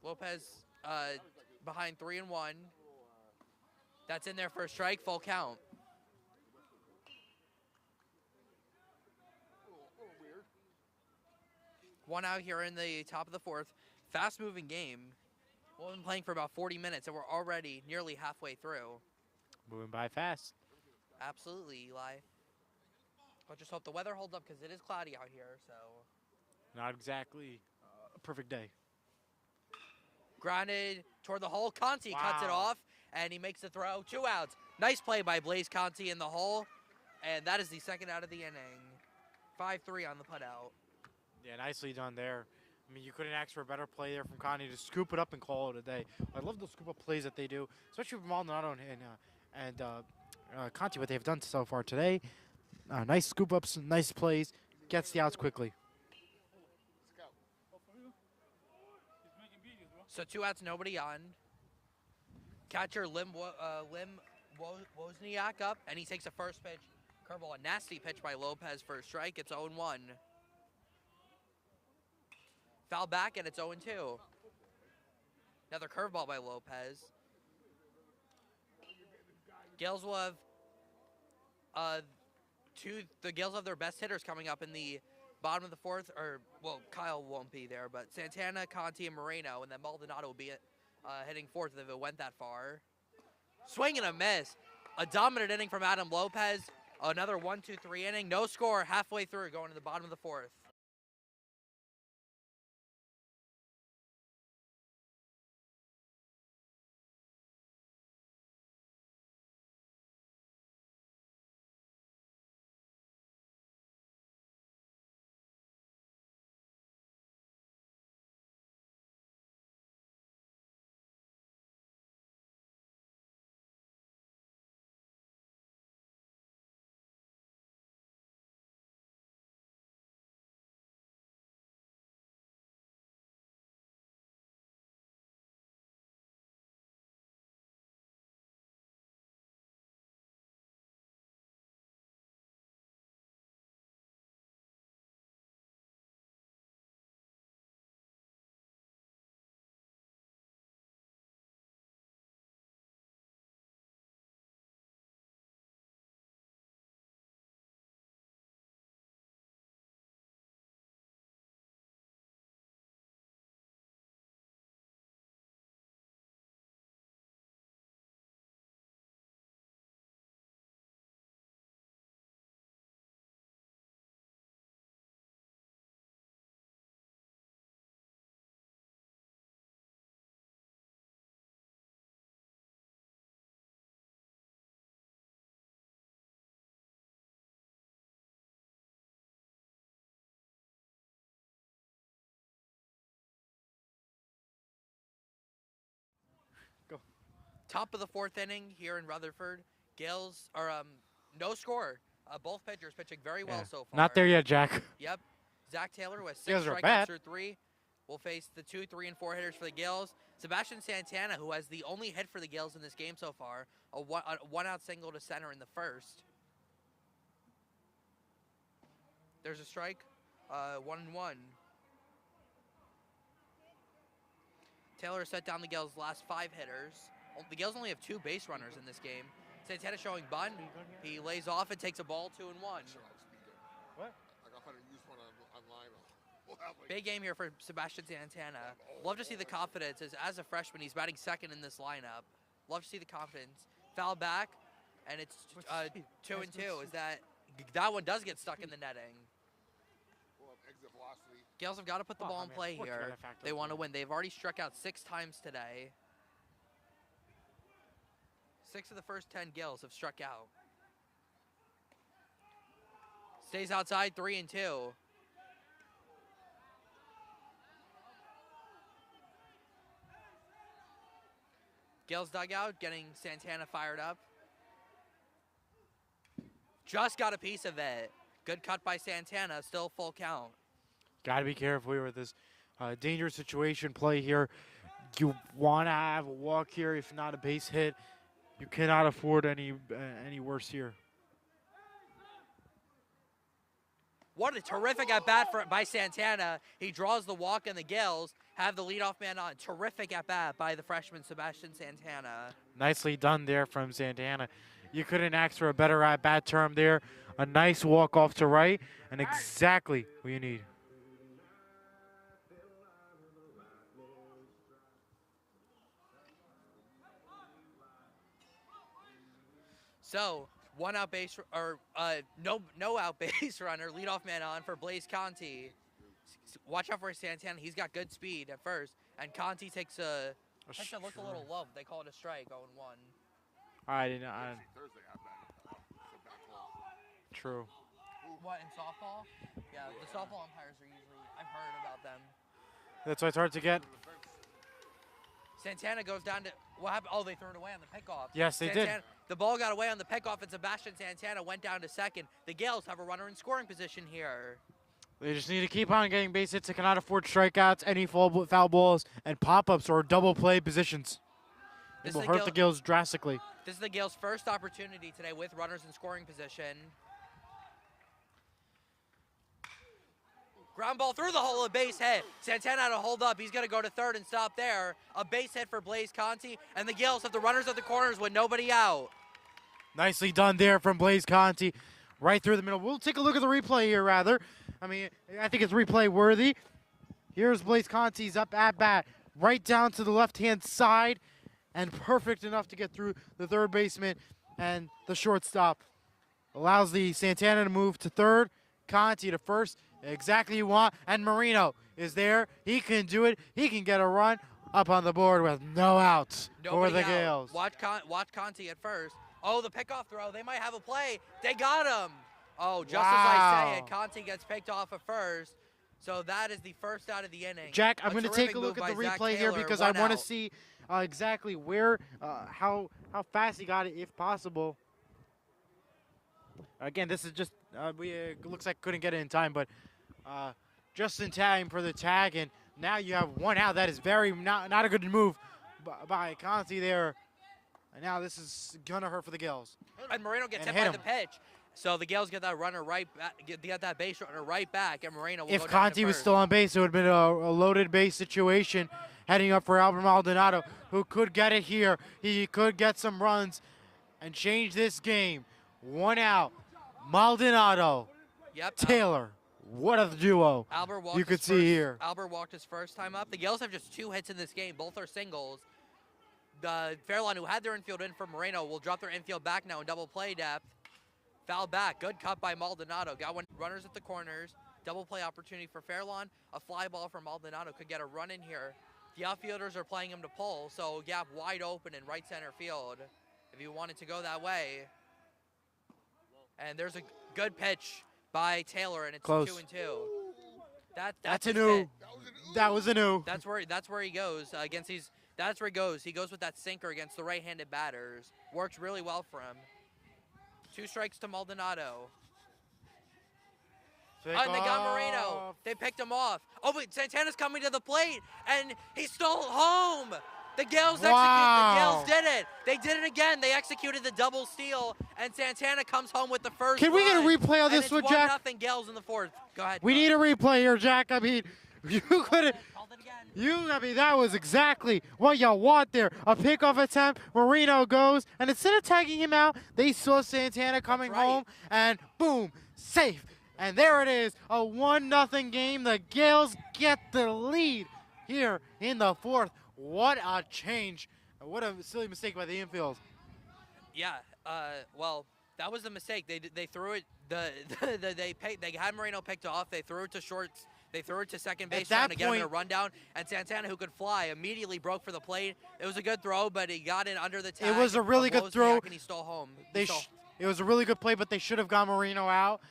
Lopez behind 3-1. That's in there for a strike, full count. One out here in the top of the fourth. Fast-moving game. We've been playing for about 40 minutes, and we're already nearly halfway through. Moving by fast. Absolutely, Eli. But just hope the weather holds up because it is cloudy out here, so. Not exactly a perfect day. Grounded toward the hole. Conte cuts it Wow. off, and he makes the throw. 2 outs. Nice play by Blayze Conte in the hole, and that is the second out of the inning. 5-3 on the putout. Yeah, nicely done there. I mean, you couldn't ask for a better play there from Conte to scoop it up and call it a day. I love those scoop up plays that they do, especially from Maldonado and Conte, what they've done so far today. Nice scoop ups, nice plays, gets the outs quickly. So 2 outs, nobody on. Catcher Lim Wozniak up, and he takes a first pitch. Curveball, a nasty pitch by Lopez for a strike. It's 0-1. Foul back, and it's 0-2. Another curveball by Lopez. Gaels will have the Gaels have their best hitters coming up in the bottom of the fourth, or, well, Kyle won't be there, but Santana, Conte, and Moreno, and then Maldonado will be hitting fourth if it went that far. Swing and a miss. A dominant inning from Adam Lopez. Another 1-2-3 inning. No score halfway through, going to the bottom of the fourth. Go. Top of the fourth inning here in Rutherford. Gaels are no score. Both pitchers pitching very well so far. Not there yet, Jack. Yep. Zach Taylor with 6 Gaels are strikeouts bad. through 3 will face the 2, 3, and 4 hitters for the Gaels. Sebastian Santana, who has the only hit for the Gaels in this game so far, a one-out single to center in the first. There's a strike, 1-1. Taylor set down the Gaels' last 5 hitters. The Gaels only have 2 base runners in this game. Santana showing bunt. He lays off and takes a ball 2-1. What? I got to use one online. Big game here for Sebastian Santana. Love to see the confidence as a freshman. He's batting second in this lineup. Love to see the confidence. Foul back, and it's 2-2. Is that one does get stuck in the netting. Exit velocity. Gaels have got to put the ball in play here. They want to win. They've already struck out 6 times today. 6 of the first 10 Gaels have struck out. Stays outside, 3-2. Gaels dugout getting Santana fired up. Just got a piece of it. Good cut by Santana, still full count. Got to be careful here with this dangerous situation play here. You want to have a walk here, if not a base hit. You cannot afford any worse here. What a terrific at-bat by Santana. He draws the walk, and the Gales have the leadoff man on. Terrific at-bat by the freshman Sebastian Santana. Nicely done there from Santana. You couldn't ask for a better at-bat term there. A nice walk off to right, and exactly what you need. So, one out base, or no out base runner, leadoff man on for Blayze Conte. Watch out for Santana. He's got good speed at first, and Conte takes a pitch that looks a little low. They call it a strike, 0-1. I didn't know. Thursday at that. True. What, in softball? Yeah, the softball umpires are usually, I've heard about them. That's why it's hard to get. Santana goes down to, what happened? Oh, they threw it away on the pickoff. Yes, they did. The ball got away on the pickoff, and Sebastian Santana went down to second. The Gales have a runner in scoring position here. They just need to keep on getting base hits. They cannot afford strikeouts, any foul balls, and pop-ups or double play positions. It will hurt the Gales drastically. This is the Gales' first opportunity today with runners in scoring position. Ground ball through the hole, a base hit. Santana had to hold up. He's going to go to third and stop there. A base hit for Blayze Conte, and the Gales have the runners at the corners with nobody out. Nicely done there from Blayze Conte. Right through the middle. We'll take a look at the replay here, rather. I mean, I think it's replay worthy. Here's Blayze Conte's up at bat. Right down to the left-hand side. And perfect enough to get through the third baseman and the shortstop. Allows the Santana to move to third. Conte to first. Exactly you want. And Marino is there. He can do it. He can get a run up on the board with no outs for the Gales. Watch Conte at first. Oh, the pickoff throw. They might have a play. They got him. Oh, just as I say it, Conte gets picked off at first. So that is the first out of the inning. Jack, I'm going to take a look at the replay here because I want to see exactly where, how fast he got it, if possible. Again, this is just, looks like couldn't get it in time, but just in time for the tag. And now you have one out. That is very not a good move by Conte there. And now this is going to hurt for the Gales. And Moreno gets hit by the pitch. So the Gales get that runner right back, get that base runner right back, and Moreno will if go down Conte to was first. still on base, it would have been a loaded base situation heading up for Albert Maldonado, who could get it here. He could get some runs and change this game. One out. Maldonado. Yep. Taylor. What a duo Albert walked you could see here. Albert walked his first time up. The Gales have just 2 hits in this game. Both are singles. The Fairlawn, who had their infield in for Moreno, will drop their infield back now in double play depth. Foul back. Good cut by Maldonado. Got one runners at the corners. Double play opportunity for Fairlawn. A fly ball from Maldonado could get a run in here. The outfielders are playing him to pull, so gap wide open in right center field if you wanted to go that way. And there's a good pitch by Taylor, and it's close. 2-2. That's a new. That was a new. That's where he goes against these. That's where he goes. He goes with that sinker against the right-handed batters. Works really well for him. 2 strikes to Maldonado. And they got Moreno. They picked him off. Oh, but Santana's coming to the plate, and he stole home. The Gales The Gales did it. They did it again. They executed the double steal, and Santana comes home with the first. Can we get a replay on this one, Jack? 1-0 Gales in the fourth. Go ahead. We need a replay here, Jack. I mean, you couldn't. I mean, that was exactly what y'all want there. A pickoff attempt. Marino goes, and instead of tagging him out, they saw Santana coming home, and boom, safe. And there it is, a 1-0 game. The Gales get the lead here in the fourth. What a change. What a silly mistake by the infield. Yeah, well, that was the mistake. They threw it. They had Moreno picked off. They threw it to shorts. They threw it to second base trying to get him in a rundown, and Santana, who could fly, immediately broke for the plate. It was a good throw, but he got in under the tag. It was a really good throw. And he stole home. It was a really good play, but they should have got Marino out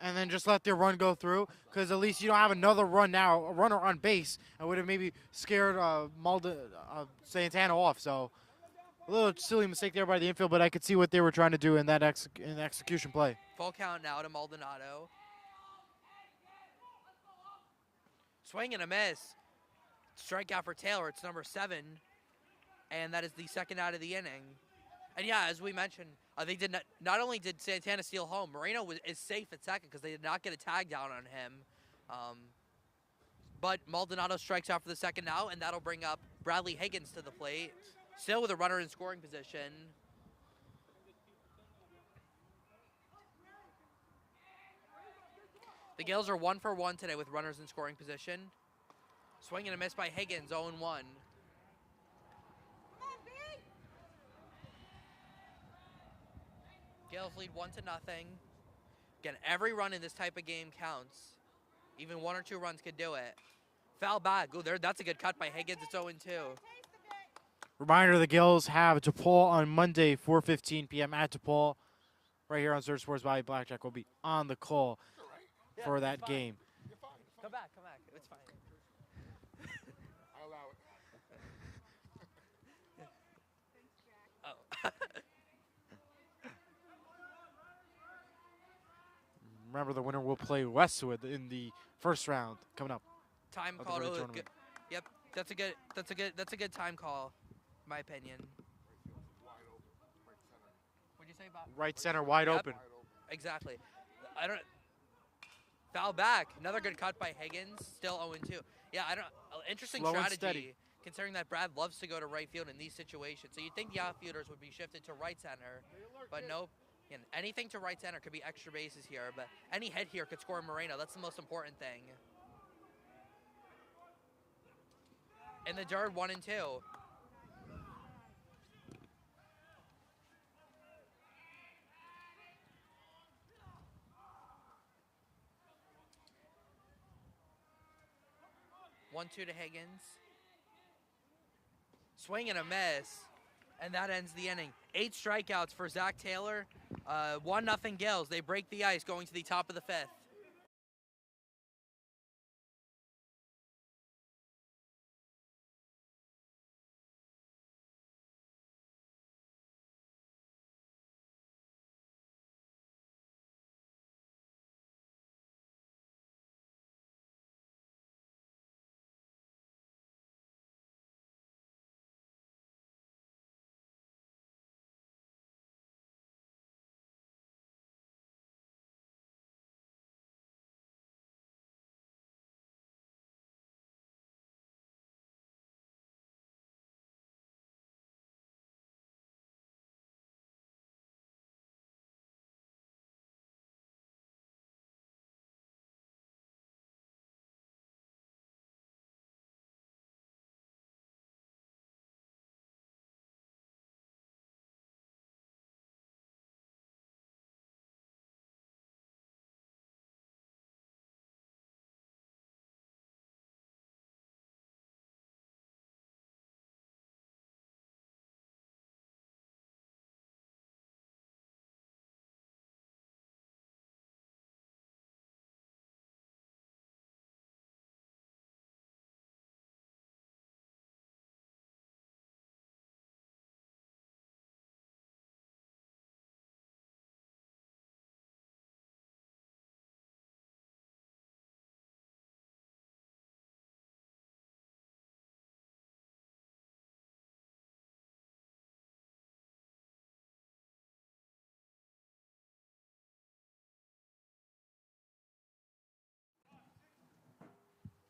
and then just let their run go through, because at least you don't have another run now, a runner on base, and would have maybe scared Santana off. So a little silly mistake there by the infield, but I could see what they were trying to do in that execution play. Full count now to Maldonado. Swing and a miss. Strikeout for Taylor. It's number 7. And that is the second out of the inning. And yeah, as we mentioned, they did not only did Santana steal home, Moreno is safe at second because they did not get a tag down on him. But Maldonado strikes out for the second now, and that'll bring up Bradley Higgins to the plate, still with a runner in scoring position. The Gales are 1 for 1 today with runners in scoring position. Swing and a miss by Higgins, 0-1. Gales lead 1-0. Again, every run in this type of game counts. Even 1 or 2 runs could do it. Foul back. Ooh, that's a good cut by Higgins. It's 0-2. Reminder, the Gales have DePaul on Monday, 4:15 p.m. at DePaul. Right here on Surge Sports. Bobby Blackjack will be on the call for that game. You're fine. Come back. It's fine. I allow it. Oh. Remember, the winner will play Westwood in the first round coming up. Time of the call. Ring Oh, tournament. yep, that's a good time call, in my opinion. What'd you say about? Right center wide Yep. open. Exactly. I don't. Foul back. Another good cut by Higgins. Still 0-2. Yeah, I don't. Interesting Slow and strategy. steady. Considering that Brad loves to go to right field in these situations, so you'd think the outfielders would be shifted to right center, but nope. And anything to right center could be extra bases here, but any hit here could score Moreno. That's the most important thing. In the dirt, 1-2. One, 2 to Higgins. Swing and a miss. And that ends the inning. 8 strikeouts for Zach Taylor. 1-0 Gales. They break the ice going to the top of the 5th.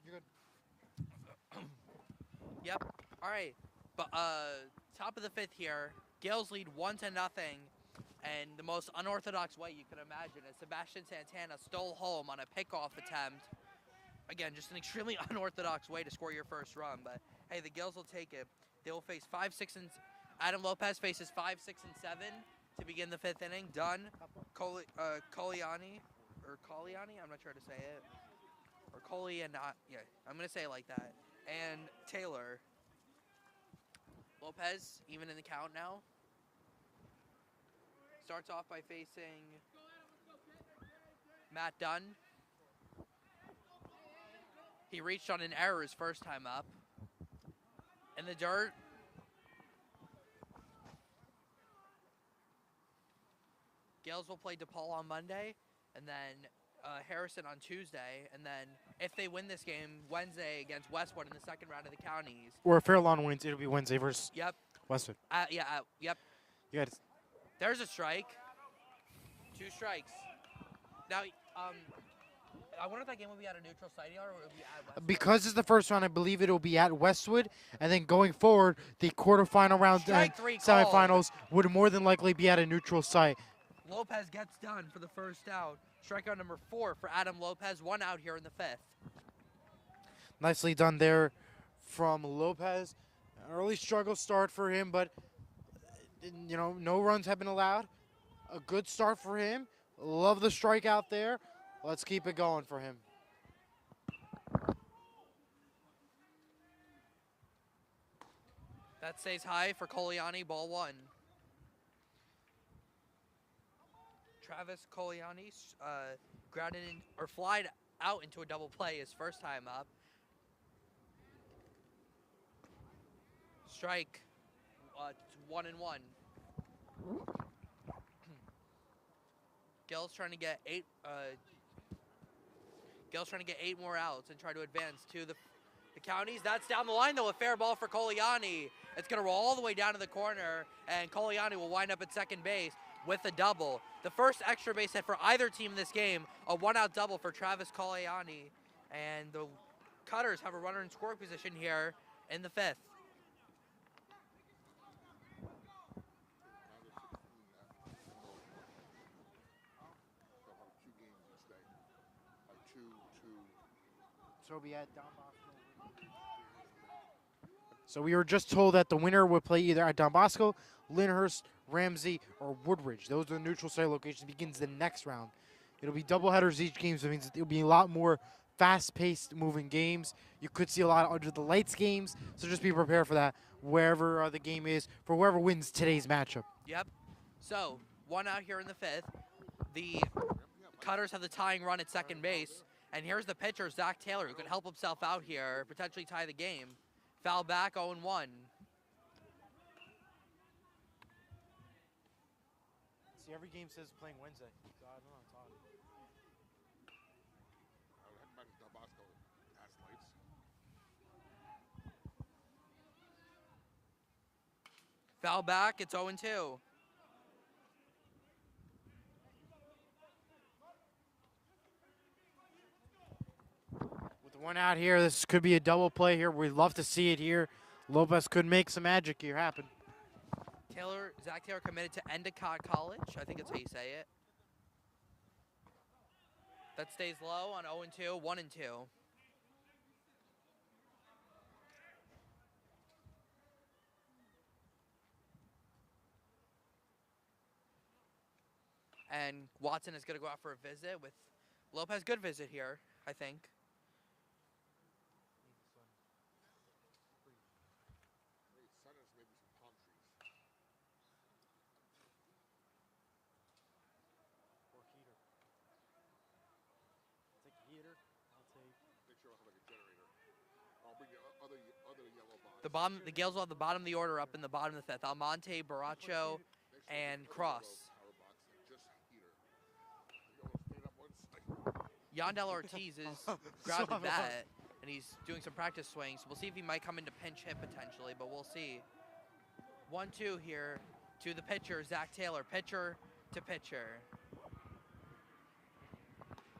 You're good. Yep. All right. But top of the 5th here. Gales lead 1-0. And the most unorthodox way you could imagine is Sebastian Santana stole home on a pickoff attempt. Again, just an extremely unorthodox way to score your first run. But hey, the Gales will take it. They will face 5, 6, and Adam Lopez faces 5, 6, and 7 to begin the 5th inning. Dunn, Coliani, I'm not sure how to say it. Or yeah, I'm going to say it like that. And Taylor. Lopez, even in the count now. Starts off by facing Matt Dunn. He reached on an error his first time up. In the dirt. Gales will play DePaul on Monday, and then Harrison on Tuesday, and then if they win this game, Wednesday against Westwood in the second round of the counties. Or if Fairlawn wins, it'll be Wednesday versus Yep. Westwood. Yep. You got There's a strike. 2 strikes. Now, I wonder if that game would be at a neutral site yard or it would be at Westwood. because it's the first round. I believe it'll be at Westwood, and then going forward, the quarterfinal round and Strike 3 semifinals would more than likely be at a neutral site. Lopez gets done for the first out. Strikeout number 4 for Adam Lopez. 1 out here in the 5th. Nicely done there from Lopez. An early struggle start for him, but no runs have been allowed. A good start for him. Love the strikeout there. Let's keep it going for him. That stays high for Coliani, ball 1. Travis Coliani grounded in, or flied out into a double play his first time up. Strike, 1-1. Gales trying to get 8. Gales trying to get 8 more outs and try to advance to the counties. That's down the line though. A fair ball for Coliani. It's gonna roll all the way down to the corner, and Coliani will wind up at second base with a double. The first extra base hit for either team in this game. A 1-out double for Travis Coliani, and the Cutters have a runner in scoring position here in the 5th. So we at Don Bosco. So we were just told that the winner would play either at Don Bosco, Lyndhurst, Ramsey, or Woodridge. Those are the neutral site locations. Begins the next round. It'll be doubleheaders each game, so it means it'll be a lot more fast-paced moving games. You could see a lot of under the lights games, so just be prepared for that wherever the game is, for whoever wins today's matchup. Yep. So 1 out here in the 5th. The Cutters have the tying run at second base. And here's the pitcher, Zach Taylor, who could help himself out here, potentially tie the game. Foul back, 0-1. See, every game says playing Wednesday. So I don't know, it's odd. Foul back, it's 0-2. One out here. This could be a double play here. We'd love to see it here. Lopez could make some magic here happen. Zach Taylor committed to Endicott College. I think that's how you say it. That stays low on 0-2, 1-2. And Watson is going to go out for a visit with Lopez. Good visit here, I think. The Gales will have the bottom of the order up in the bottom of the 5th. Almonte, Baracho, and Cross. Yandel Ortiz is grounded that, and he's doing some practice swings. We'll see if he might come into pinch hit potentially, but we'll see. 1-2 here to the pitcher, Zach Taylor. Pitcher to pitcher.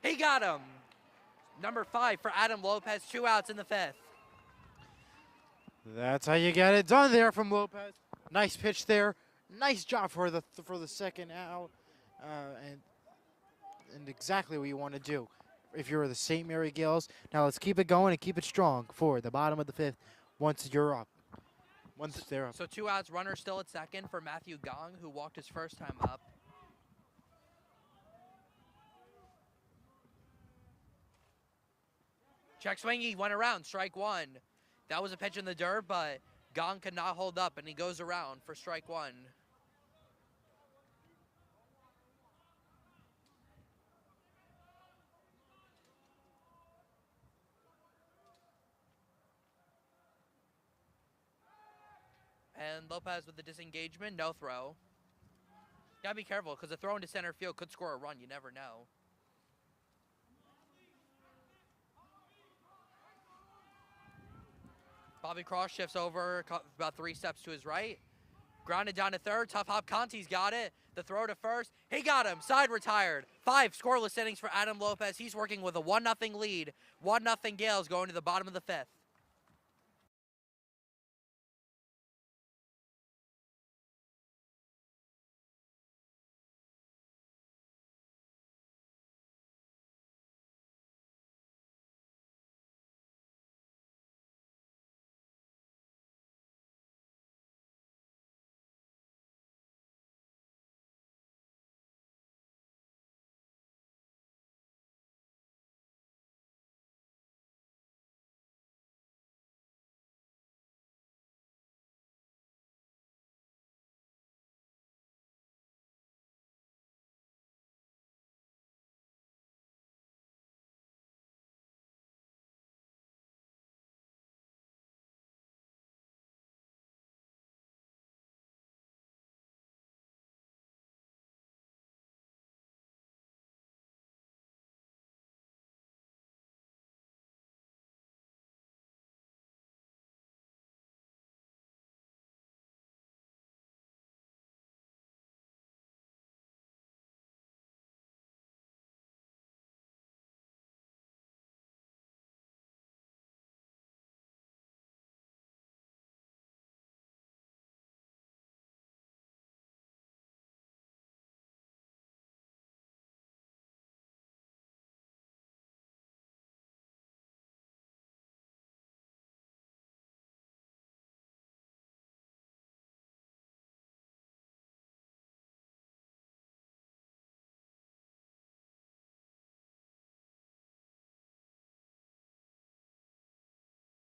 He got him! Number 5 for Adam Lopez. 2 outs in the 5th. That's how you get it done there from Lopez. Nice pitch there. Nice job for the second out, and exactly what you want to do if you're the St. Mary Gales. Now let's keep it going and keep it strong for the bottom of the 5th. Once you're up, once they're up. So 2 outs. Runner still at second for Matthew Gong, who walked his first time up. Check swing. He went around. Strike 1. That was a pitch in the dirt, but Gong could not hold up, and he goes around for strike 1. And Lopez with the disengagement, no throw. Gotta be careful, because a throw into center field could score a run. You never know. Bobby Cross shifts over about 3 steps to his right. Grounded down to third. Tough hop. Conte's got it. The throw to first. He got him. Side retired. 5 scoreless innings for Adam Lopez. He's working with a 1-0 lead. 1-0 Gales going to the bottom of the 5th.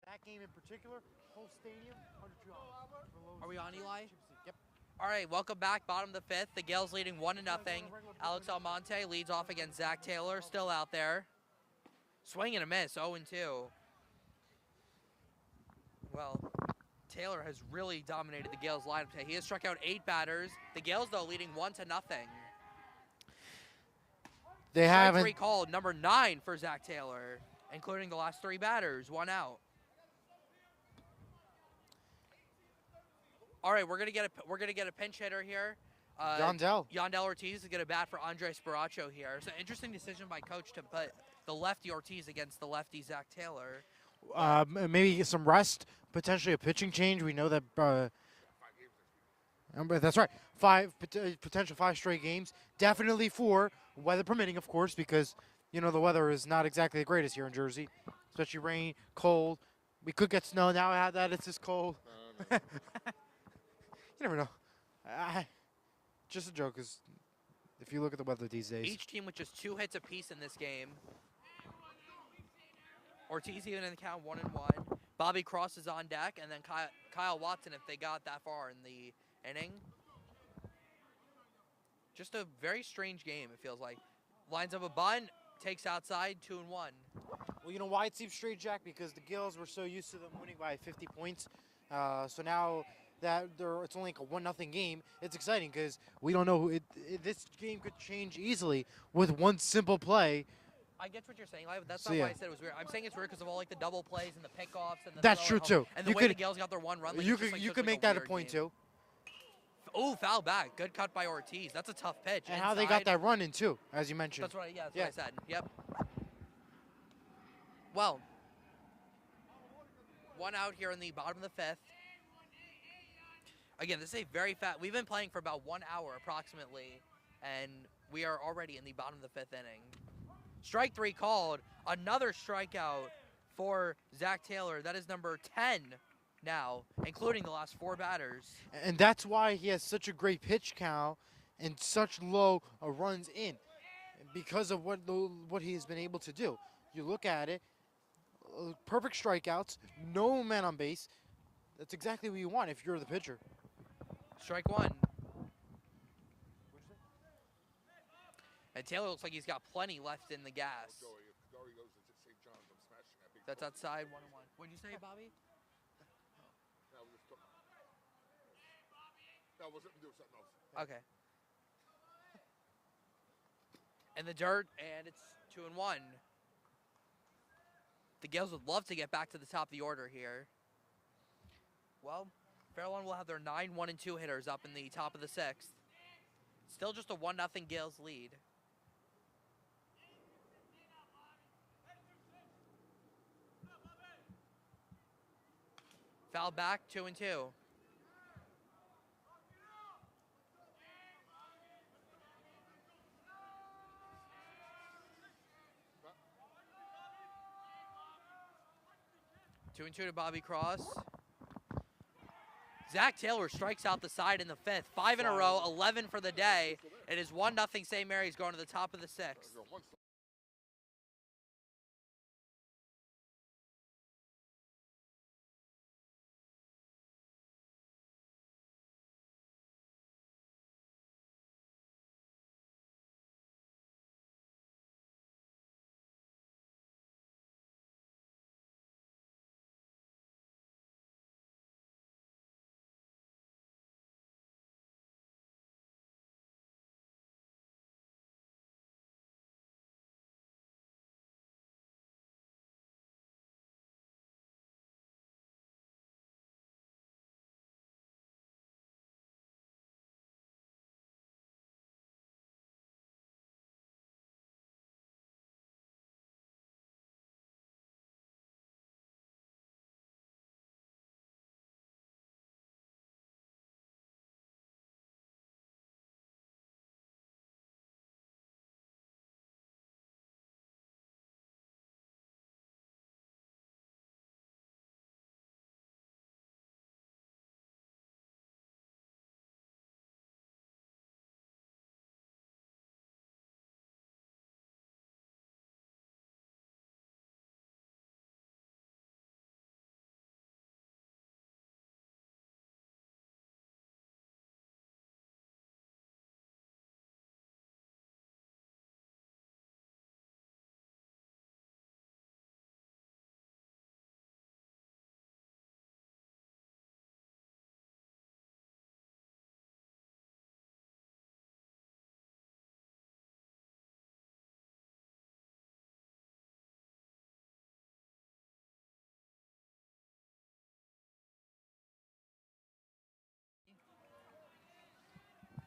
That game in particular, whole stadium, $100. Are we on, Eli? Yep. All right, welcome back. Bottom of the 5th. The Gales leading 1-0. Alex Almonte leads off against Zach Taylor, still out there. Swing and a miss, 0-2. Well, Taylor has really dominated the Gales lineup today. He has struck out 8 batters. The Gales, though, leading 1-0. They Strike haven't. 3 called, number 9 for Zach Taylor, including the last 3 batters, 1 out. All right, we're gonna get a pinch hitter here. Yandel. Yandel Ortiz is gonna bat for Andre Sparacho here. So interesting decision by coach to put the lefty Ortiz against the lefty Zach Taylor. Maybe get some rest, potentially a pitching change. We know that. That's right. Potential 5 straight games. Definitely 4, weather permitting, of course, because you know the weather is not exactly the greatest here in Jersey, especially rain, cold. We could get snow now. That it's just cold. No. You never know. Just a joke, because if you look at the weather these days. Each team with just 2 hits apiece in this game. Ortiz even in the count 1-1. Bobby Cross is on deck, and then Kyle Watson if they got that far in the inning. Just a very strange game, it feels like. Lines up a bunt, takes outside, 2-1. Well, you know why it seems straight, Jack? Because the Gales were so used to them winning by 50 points. So now that it's only like a 1-0 game, it's exciting because we don't know. This game could change easily with one simple play. I get what you're saying, but that's So, not yeah. why I said it was weird. I'm saying it's weird because of all like the double plays and the pickoffs and the That's throw true, at home. too. And the You way the could- Gales got their 1 run. Like, You it's just, could like, you such, could like, make that a weird point game. too. Oh, foul back. Good cut by Ortiz. That's a tough pitch. And how they got Inside. that run in too, as you mentioned. That's what I Yeah. said. Yep. Well, 1 out here in the bottom of the 5th. Again, this is a very fast. We've been playing for about 1 hour approximately, and we are already in the bottom of the 5th inning. Strike 3 called. Another strikeout for Zach Taylor. That is number 10 now, including the last 4 batters. And that's why he has such a great pitch count and such low runs in, because of what he has been able to do. You look at it, perfect strikeouts, no man on base. That's exactly what you want if you're the pitcher. Strike 1. And Taylor looks like he's got plenty left in the gas. Dory goes to St. John's. I'm smashing that big. That's outside 1-1. What'd you say, Bobby? No, we're just talking. No, we're doing something else. Okay. In the dirt, and it's 2-1. The Gales would love to get back to the top of the order here. Well, Fairlawn will have their 9, 1, and 2 hitters up in the top of the 6th. Still just a 1-0 Gales lead. Foul back, 2 and 2. Two and 2 to Bobby Cross. Zach Taylor strikes out the side in the 5th. 5 in a row, 11 for the day. It is 1-0 St. Mary's going to the top of the 6th.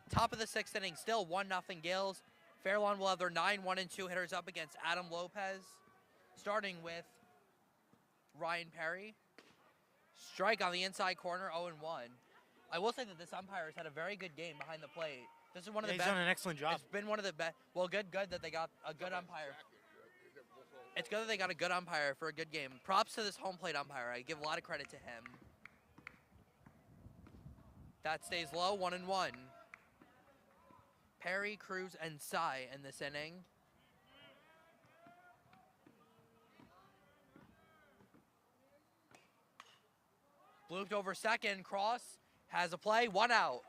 Top of the 6th inning, still 1-0 Gales. Fairlawn will have their 9, 1, and 2 hitters up against Adam Lopez. Starting with Ryan Perry. Strike on the inside corner, 0-1. I will say that this umpire has had a very good game behind the plate. This is one of the best. He's done an excellent job. It's been one of the best. Well, good that they got a good umpire. It's good that they got a good umpire for a good game. Props to this home plate umpire. I give a lot of credit to him. That stays low, 1-1. Perry, Cruz, and Sy in this inning. Blooped over second. Cross has a play. 1 out.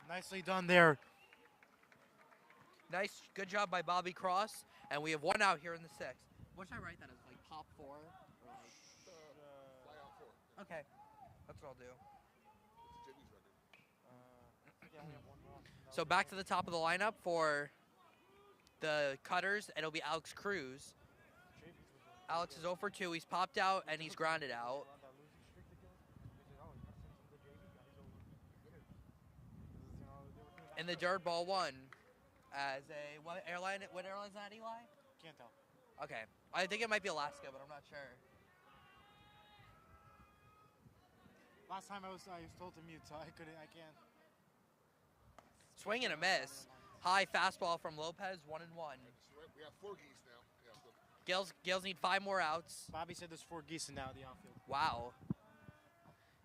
Nicely done there. Nice. Good job by Bobby Cross. And we have 1 out here in the 6th. What should I write that as? Like pop 4? Or like... Fly out 4. Okay. That's what I'll do. So back to the top of the lineup for the Cutters. It'll be Alex Cruz. Alex is 0 for 2. He's popped out and he's grounded out. In the dirt, ball 1. As a what airline's that, Eli? Can't tell. Okay. I think it might be Alaska, but I'm not sure. Last time I was told to mute, so I can't. Swing and a miss. High fastball from Lopez, 1-1. We have 4 geese now. Yeah, so Gales need 5 more outs. Bobby said there's 4 geese in now the outfield. Wow.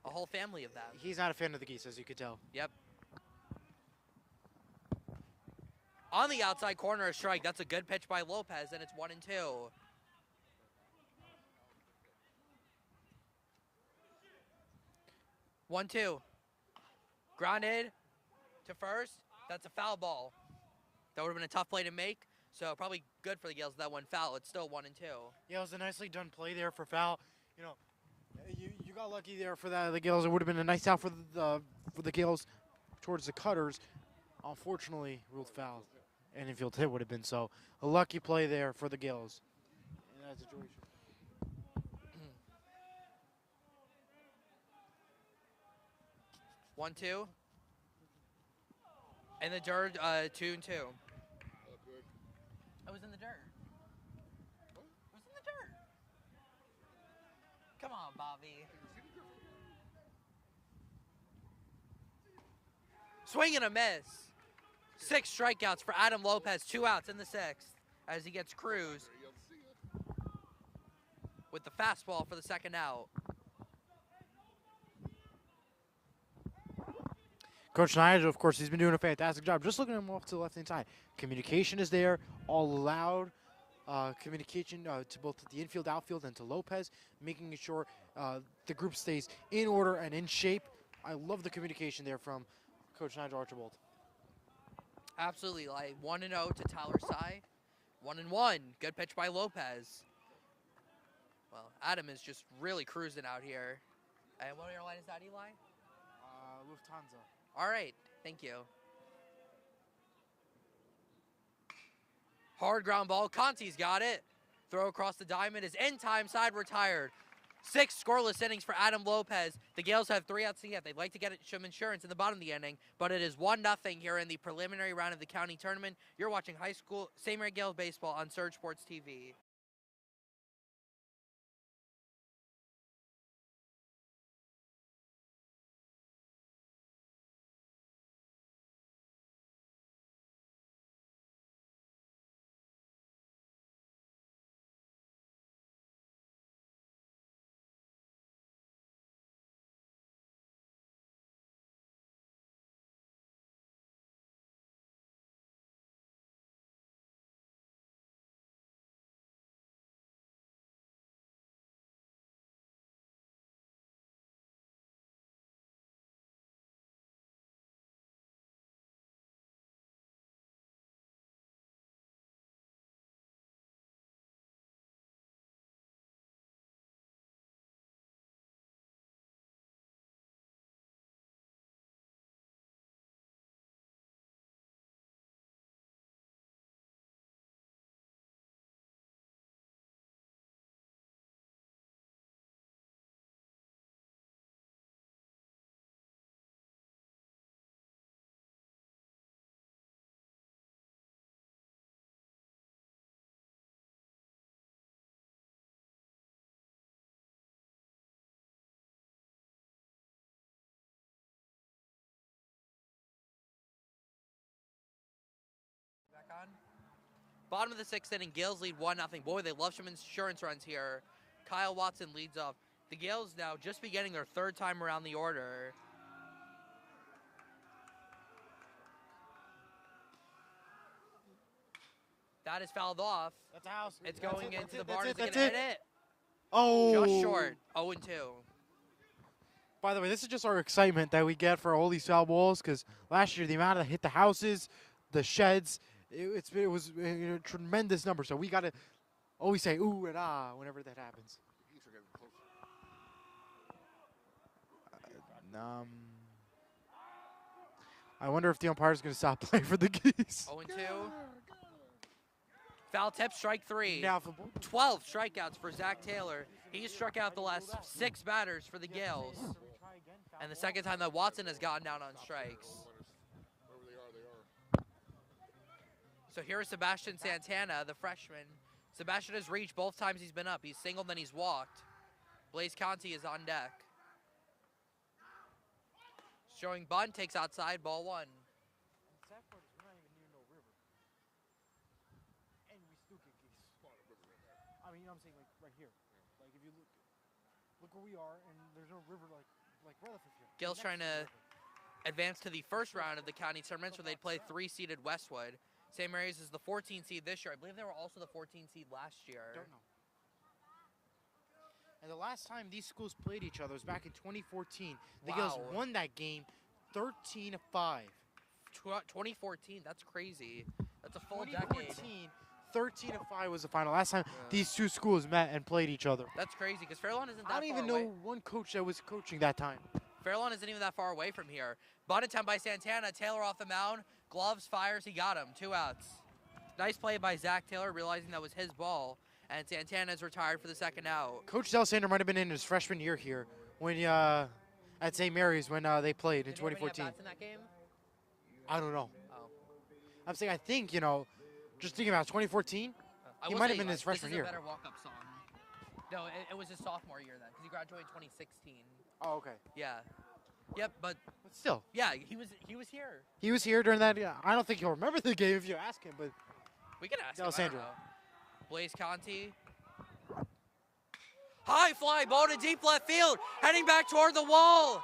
A whole family of them. He's not a fan of the geese, as you could tell. Yep. On the outside corner, a strike. That's a good pitch by Lopez, and it's 1-2. One, 2. Grounded to first. That's a foul ball. That would have been a tough play to make, so probably good for the Gales that one foul. It's still 1-2. Yeah, it was a nicely done play there for foul. You know, you got lucky there for that. The Gales. It would have been a nice out for the Gales towards the Cutters. Unfortunately, ruled foul. And infield hit would have been so. A lucky play there for the Gales in that situation. 1-2. In the dirt, 2-2. Good. I was in the dirt. What? I was in the dirt. Come on, Bobby. Swing and a miss. 6 strikeouts for Adam Lopez. 2 outs in the 6th as he gets Cruz with the fastball for the 2nd out. Coach Nigel, of course, he's been doing a fantastic job. Just looking at him off to the left-hand side. Communication is there, all allowed. Communication to both the infield, outfield, and to Lopez, making sure the group stays in order and in shape. I love the communication there from Coach Nigel Archibald. Absolutely, like 1-0 to Tyler Sy. 1-1. Good pitch by Lopez. Well, Adam is just really cruising out here. And what airline is that, Eli? Lufthansa. All right, thank you. Hard ground ball. Conte's got it. Throw across the diamond is in time. Side retired. 6 scoreless innings for Adam Lopez. The Gales have 3 outs to get. They'd like to get some insurance in the bottom of the inning, but it is 1-0 here in the preliminary round of the county tournament. You're watching high school St. Mary Gales baseball on Surge Sports TV. Back on. Bottom of the 6th inning, Gales lead 1-0. Boy, they love some insurance runs here. Kyle Watson leads off. The Gales now just beginning their 3rd time around the order. That is fouled off. That's a house. It's going into the barn. That's Is it going it. to hit it? Oh. Just short. 0-2. By the way, this is just our excitement that we get for all these foul balls, because last year the amount that hit the houses, the sheds, it was a tremendous number. So we got to always say ooh and ah whenever that happens. Geese are getting close. I wonder if the umpire's going to stop playing for the Geese. 0-2. Foul tip, strike 3. Now for ball. 12 strikeouts for Zach Taylor. He struck out the last 6 batters for the Gales. And the 2nd time that Watson has gotten down on strikes. Wherever they are. So here is Sebastian Santana, the freshman. Sebastian has reached both times he's been up. He's singled, then he's walked. Blayze Conte is on deck. Showing bunt, takes outside, ball 1. I mean, I'm saying like right here. Like if you look where we are, and there's no river like Rutherford here. Gales trying to advance to the 1st round of the county tournaments where they'd play 3-seeded Westwood. St. Mary's is the 14 seed this year. I believe they were also the 14 seed last year. Don't know. And the last time these schools played each other was back in 2014. The Gales Wow. won that game 13-5. 2014, that's crazy. That's a full decade. 13-5 was the final. Last time these two schools met and played each other. That's crazy because Fairlawn isn't that far I don't even away. know one coach that was coaching that time. Fairlawn isn't even that far away from here. Bunt attempt by Santana. Taylor off the mound. Gloves, fires. He got him. 2 outs. Nice play by Zach Taylor, realizing that was his ball. And Santana's retired for the 2nd out. Coach Del Sander might have been in his freshman year here when at St. Mary's when they played in Did he have any 2014. at-bats in that game? I don't know. Oh. I'm saying I think, just thinking about 2014. I He will might say, have been his freshman this year. is a better walk-up song. No, it was his sophomore year then, because he graduated 2016. Oh, okay. Yeah. Yep, but But still, yeah, he was here. he was here during that. Yeah, I don't think he'll remember the game if you ask him, but We can ask him. Alessandro. I don't know. Blayze Conte. High fly ball to deep left field, heading back toward the wall.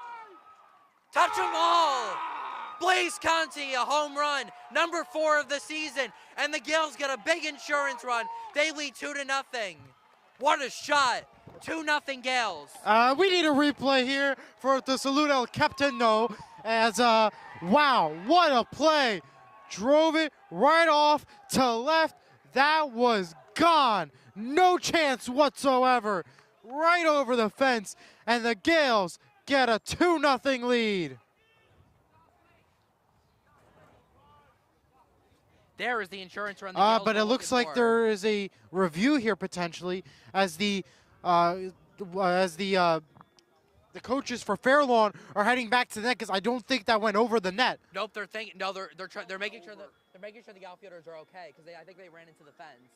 Touch them all. Blayze Conte, a home run, number 4 of the season, and the Gales get a big insurance run. They lead 2-0. What a shot! 2-0 Gales. we need a replay here for the salute El Capitano as, wow, what a play. Drove it right off to left. That was gone. No chance whatsoever. Right over the fence, and the Gales get a 2-0 lead. There is the insurance run. The Gales But were it looks looking like for. there is a review here potentially as the coaches for Fairlawn are heading back to the net because I don't think that went over the net. Nope, they're thinking. No, they're making sure the outfielders are okay because I think they ran into the fence.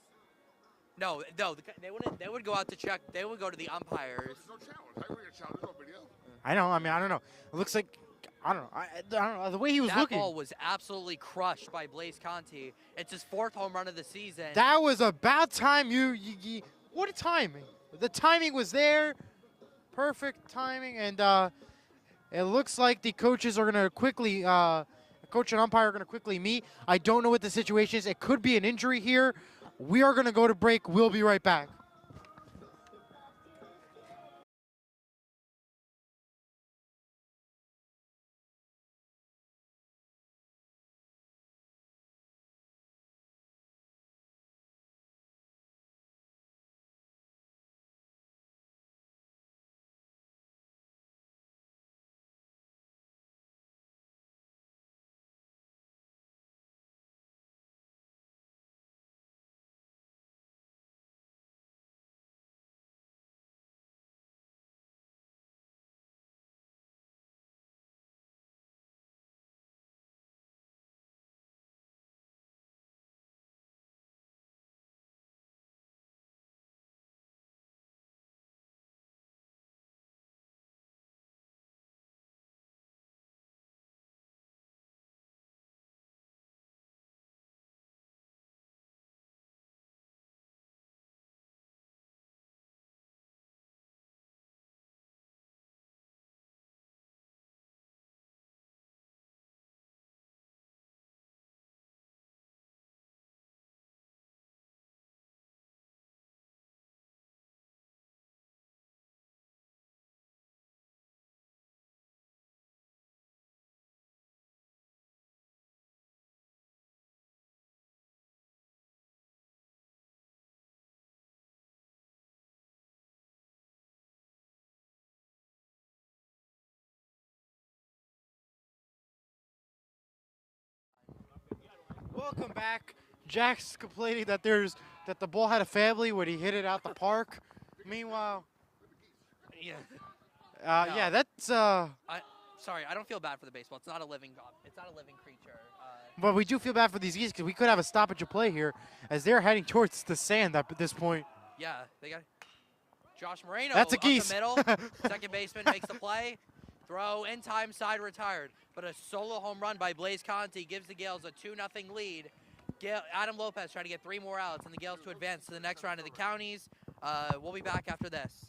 No, they would go out to check. They would go to the umpires. There's no challenge. How are we gonna challenge? There's no video. I know. I mean, I don't know. It looks like I don't know. I don't know the way he was That looking. ball was absolutely crushed by Blayze Conte. It's his 4th home run of the season. That was about time. What a timing. The timing was there. Perfect timing, and it looks like the coaches are going to quickly, coach and umpire are going to quickly meet. I don't know what the situation is. It could be an injury here. We are going to go to break. We'll be right back. Welcome back. Jack's complaining that the ball had a family when he hit it out the park. Meanwhile, Yeah. yeah, No. that's Sorry, I don't feel bad for the baseball. It's not a living creature. But we do feel bad for these geese because we could have a stoppage of play here as they're heading towards the sand at this point. Yeah, they got Josh Moreno. That's a up geese. the middle. Second baseman makes the play. Throw in time, side retired. But a solo home run by Blayze Conte gives the Gales a 2-0 lead. Adam Lopez trying to get 3 more outs and the Gales to advance to the next round of the counties. We'll be back after this.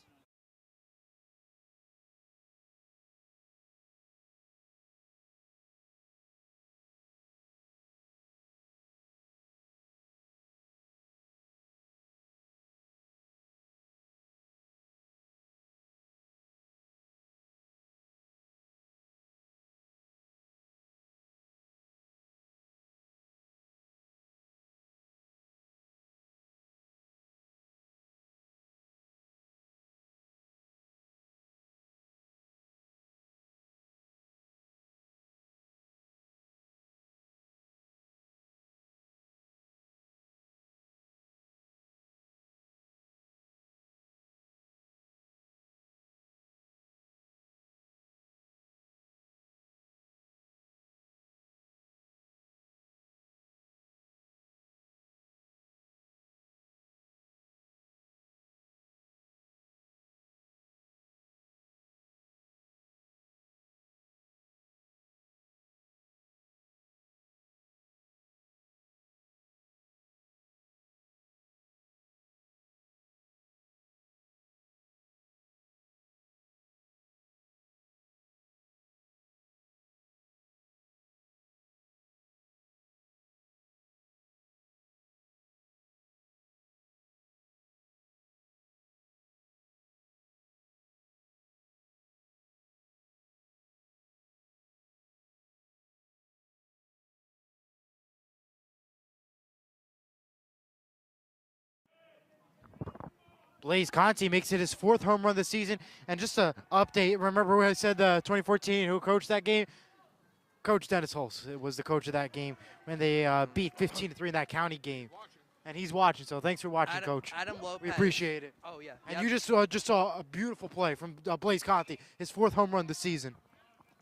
Blayze Conte makes it his 4th home run this season. And just a update, remember when I said 2014 who coached that game? Coach Dennis Hulse was the coach of that game when they beat 15-3 in that county game. And he's watching, so thanks for watching, Coach. Adam Lopez. We appreciate it. Oh, yeah. And you just saw a beautiful play from Blayze Conte, his 4th home run this season.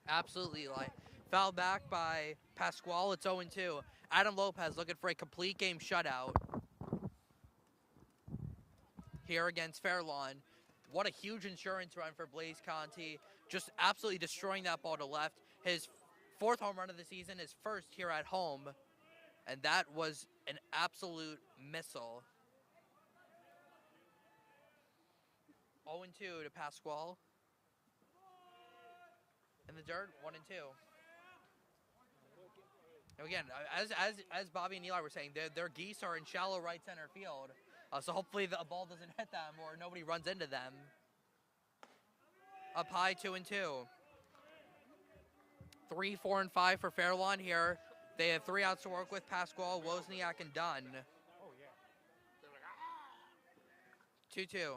Absolutely. Like, fouled back by Pasquale. It's 0-2. Adam Lopez looking for a complete game shutout here against Fairlawn. What a huge insurance run for Blayze Conte. Just absolutely destroying that ball to left. His 4th home run of the season, his 1st here at home. And that was an absolute missile. 0-2 to Pasquale. In the dirt, 1-2. And again, as Bobby and Eli were saying, their geese are in shallow right center field. So hopefully the ball doesn't hit them or nobody runs into them. Up high, 2-2. 3, 4, and 5 for Fairlawn here. They have 3 outs to work with: Pasquale, Wozniak, and Dunn. Oh, yeah. 2-2. Yeah,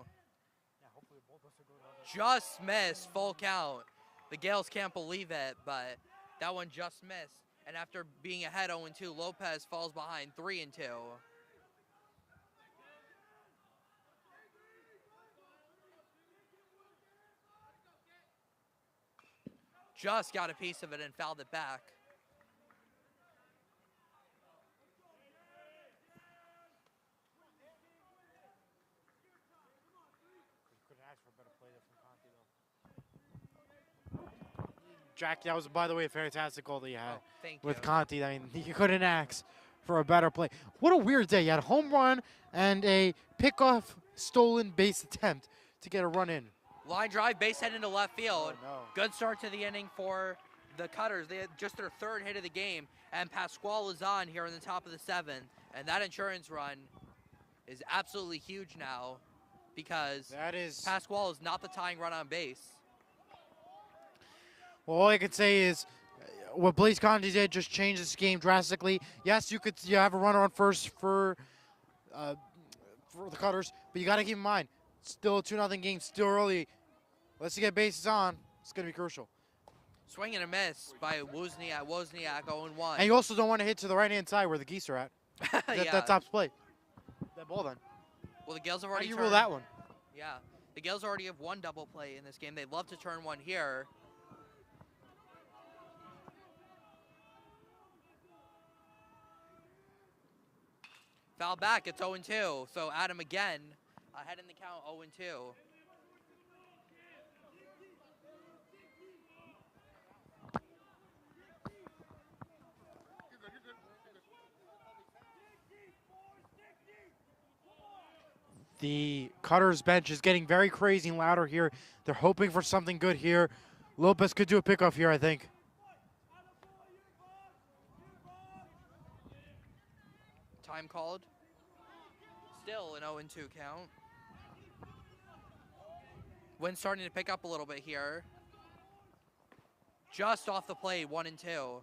hopefully the ball doesn't go down. Just missed, full count. The Gaels can't believe it, but that one just missed. And after being ahead 0-2, Lopez falls behind 3-2. Just got a piece of it and fouled it back. Jack, that was, by the way, a fantastic goal that you had with you. Conte. I mean, you couldn't ask for a better play. What a weird day. You had a home run and a pickoff stolen base attempt to get a run in. Line drive, base head into left field. Oh, no. Good start to the inning for the Cutters. They had just their 3rd hit of the game, and Pasquale is on here in the top of the 7th. And that insurance run is absolutely huge now because Pasquale is not the tying run on base. Well, all I can say is what Blayze Conte did just changed this game drastically. Yes, you have a runner on first for the Cutters, but you got to keep in mind, still a 2-0 game, still early. Let's get bases on. It's going to be crucial. Swing and a miss by Wozniak. Wozniak 0-1. And you also don't want to hit to the right-hand side where the geese are at. That tops play. That ball then. Well, the Gaels have already How do you rule that one? Yeah. The Gaels already have 1 double play in this game. They'd love to turn 1 here. Foul back, it's 0-2. So Adam again, ahead in the count, 0-2. The Cutters bench is getting very crazy and louder here. They're hoping for something good here. Lopez could do a pickoff here, I think. Time called. Still an 0-2 count. Wind starting to pick up a little bit here. Just off the plate, 1-2.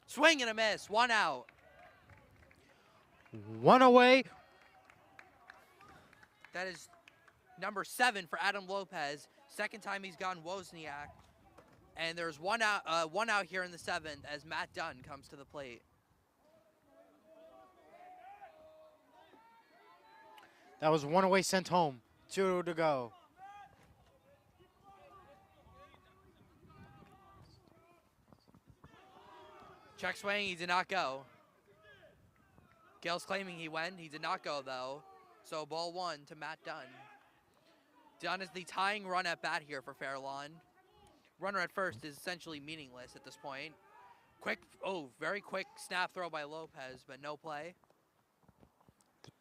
Swing and a miss, 1 out. 1 away. That is number 7 for Adam Lopez. 2nd time he's gone Wozniak. And there's 1 out here in the 7th as Matt Dunn comes to the plate. That was 1 away, sent home. 2 to go. Check swing, he did not go. Gaels claiming he went. He did not go, though. So ball 1 to Matt Dunn. Dunn is the tying run at bat here for Fairlawn. Runner at first is essentially meaningless at this point. Very quick snap throw by Lopez, but no play.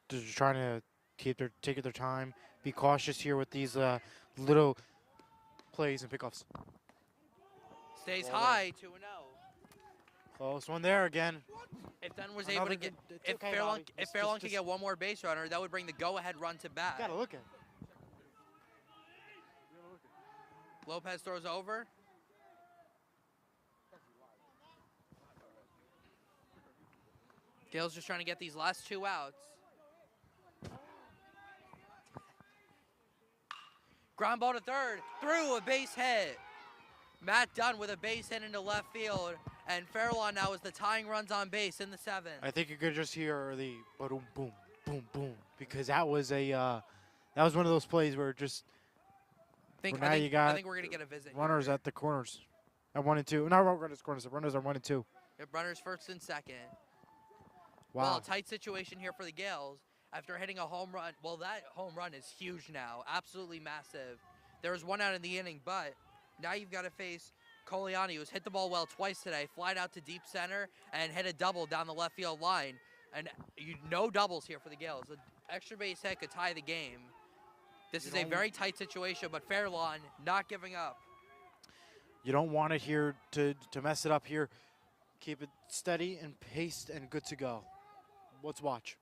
They're trying to take their time, be cautious here with these little plays and pickoffs. Stays high, 2-0. Close one there again. If Dunn was able to get, if Fairlawn could get 1 more base runner, that would bring the go-ahead run to bat. Gotta look at it. Lopez throws over. Gales just trying to get these last 2 outs. Ground ball to third, through a base hit. Matt Dunn with a base hit into left field, and Fairlawn now is the tying runs on base in the 7th. I think you could just hear the boom, boom, boom, boom, because that was one of those plays where just I think we're going to get a visit. runners here. at the corners at 1 and 2. Not runners corners. Runners are 1 and 2. Yep, runners first and second. Wow. Well, tight situation here for the Gales after hitting a home run. Well, that home run is huge now, absolutely massive. There was 1 out in the inning, but now you've got to face Coliani, who's hit the ball well twice today, flied out to deep center, and hit a double down the left field line. And no doubles here for the Gales. An extra base hit could tie the game. This is a very tight situation, but Fairlawn not giving up. You don't want it here to mess it up here. Keep it steady and paced and good to go. Let's watch.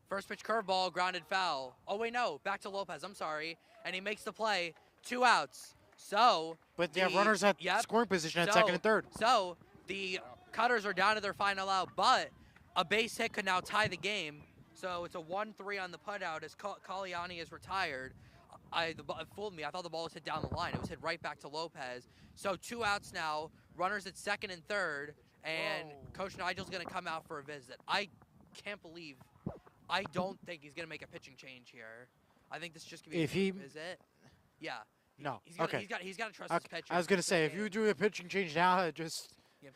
First pitch curveball, grounded foul. Oh, wait, no. Back to Lopez. I'm sorry. And he makes the play. 2 outs. So. But they have runners at scoring position at second and third. So the Cutters are down to their final out, but a base hit could now tie the game. So it's a 1-3 on the putout as Coliani is retired. It fooled me. I thought the ball was hit down the line. It was hit right back to Lopez. So 2 outs now. Runners at second and third. And Coach Nigel's going to come out for a visit. I can't believe. I don't think he's going to make a pitching change here. I think this is just going to be a visit. Yeah. No. He's got to trust his pitcher. I was going to say, if you do a pitching change now, just. Yeah.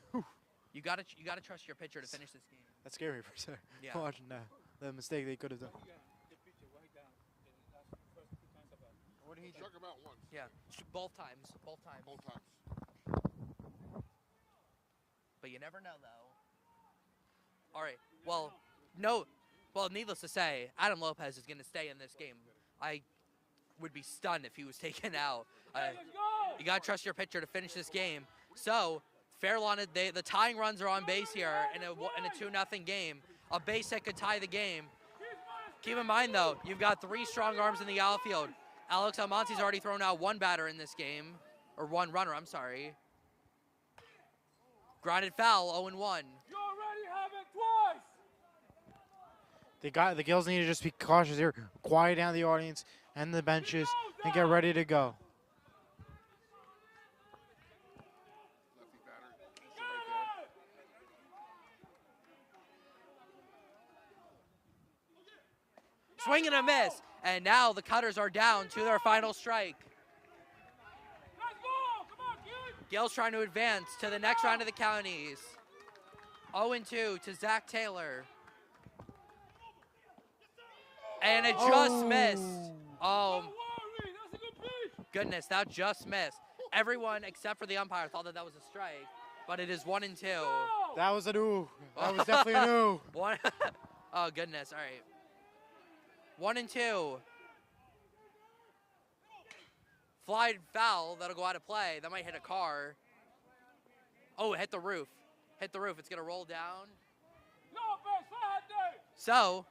You got to trust your pitcher to finish this game. That's scary for a second. Yeah. Watching the mistake they could have done. What did he struck him out once? Yeah. Both times. Both times. But you never know, though. All right. Well, no. Well, needless to say, Adam Lopez is going to stay in this game. I would be stunned if he was taken out. You got to trust your pitcher to finish this game. So, Fairlawn, the tying runs are on base here in a 2-0 game. A base hit could tie the game. Keep in mind, though, you've got 3 strong arms in the outfield. Alex Almonte's already thrown out 1 batter in this game. Or 1 runner, I'm sorry. Grounded foul, 0-1. You already have it twice. The Gales need to just be cautious here, quiet down the audience and the benches, and get ready to go. Lefty batter. Right there. Swing and a miss. And now the Cutters are down to their final strike. Gales trying to advance to the next round of the counties. 0-2 to Zach Taylor. And it just missed. Oh, goodness, that just missed. Everyone except for the umpire thought that was a strike, but it is 1-2. That was a new. That was definitely a new. Oh, goodness, all right. 1-2. Fly foul, that'll go out of play. That might hit a car. Oh, it hit the roof. Hit the roof. It's going to roll down. So,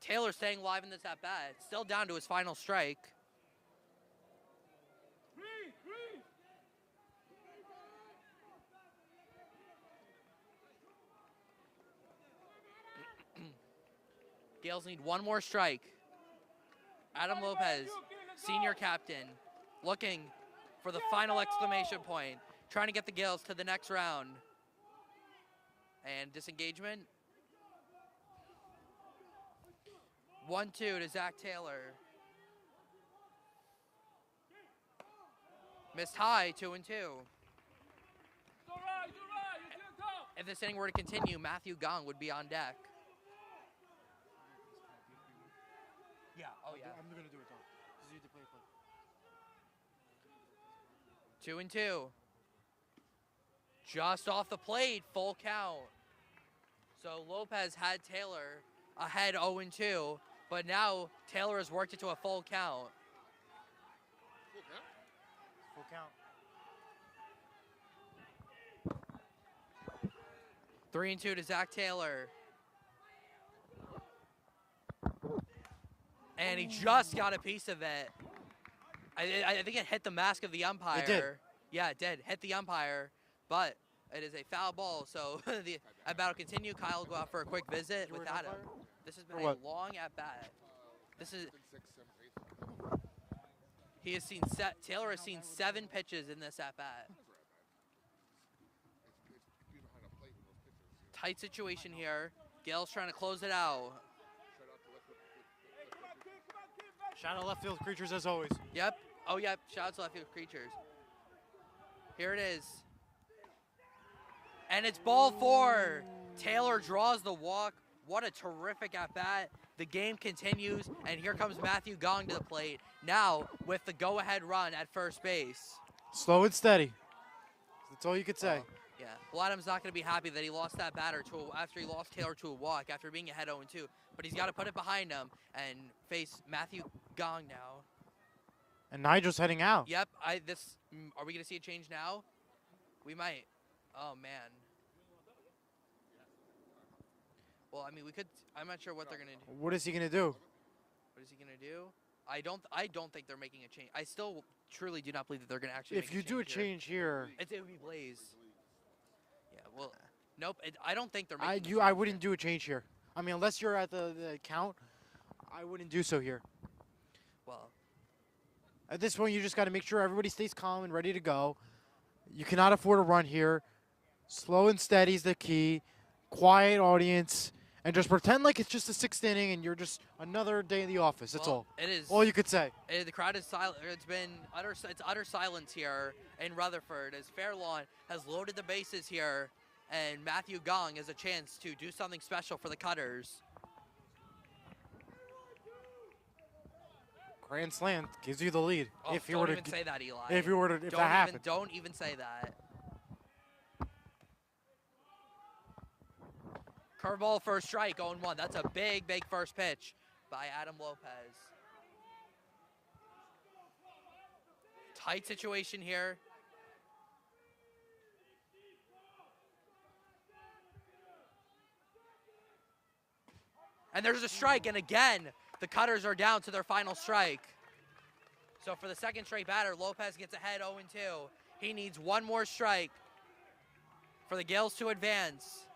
Taylor staying live in this at-bat. Still down to his final strike. Gales need 1 more strike. Adam Lopez, senior captain, looking for the final exclamation point, trying to get the Gales to the next round. And disengagement. 1-2 to Zach Taylor. Missed high, 2-2. If this inning were to continue, Matthew Gong would be on deck. Yeah, oh yeah. I'm going to do it, though. 2-2. Just off the plate, full count. So Lopez had Taylor ahead 0-2, but now Taylor has worked it to a full count. Full count. 3-2 to Zach Taylor. And he just got a piece of it. I think it hit the mask of the umpire. It did. Yeah, it did. Hit the umpire, but it is a foul ball. So the at-bat will continue. Kyle will go out for a quick visit with Adam. This has been a long at-bat. This is. He has seen Taylor has seen 7 pitches in this at-bat. Tight situation here. Gail's trying to close it out. Shout out left field creatures as always. Yep. Oh, yep. Shout out to left field creatures. Here it is. And it's ball 4. Taylor draws the walk. What a terrific at-bat. The game continues, and here comes Matthew Gong to the plate. Now with the go-ahead run at first base. Slow and steady. That's all you could say. Yeah. Well, Adam's not going to be happy that he lost that batter after he lost Taylor to a walk after being ahead 0-2. But he's got to put it behind him and face Matthew Gong now. And Nigel's heading out. Yep. Are we going to see a change now? We might. Oh, man. Well, I mean, we could. I'm not sure what they're going to do. What is he going to do? What is he going to do? I don't think they're making a change. I still truly do not believe that they're going to actually make a change. If you do a change here. It would be Blayze. Yeah, well, nope. I don't think they're making I wouldn't do a change here. I mean, unless you're at the count, I wouldn't do so here. Well, at this point, you just got to make sure everybody stays calm and ready to go. You cannot afford a run here. Slow and steady is the key. Quiet audience. And just pretend like it's just the 6th inning and you're just another day in the office. That's all. It is. All you could say. The crowd is silent. It's been utter silence here in Rutherford as Fairlawn has loaded the bases here, and Matthew Gong has a chance to do something special for the Cutters. Grand slam gives you the lead. Oh, if you don't were to even say that, Eli. If that happened. Don't even say that. Curveball for a strike, 0-1. That's a big, big first pitch by Adam Lopez. Tight situation here. And there's a strike, and again, the Cutters are down to their final strike. So for the second straight batter, Lopez gets ahead 0-2. He needs one more strike for the Gaels to advance.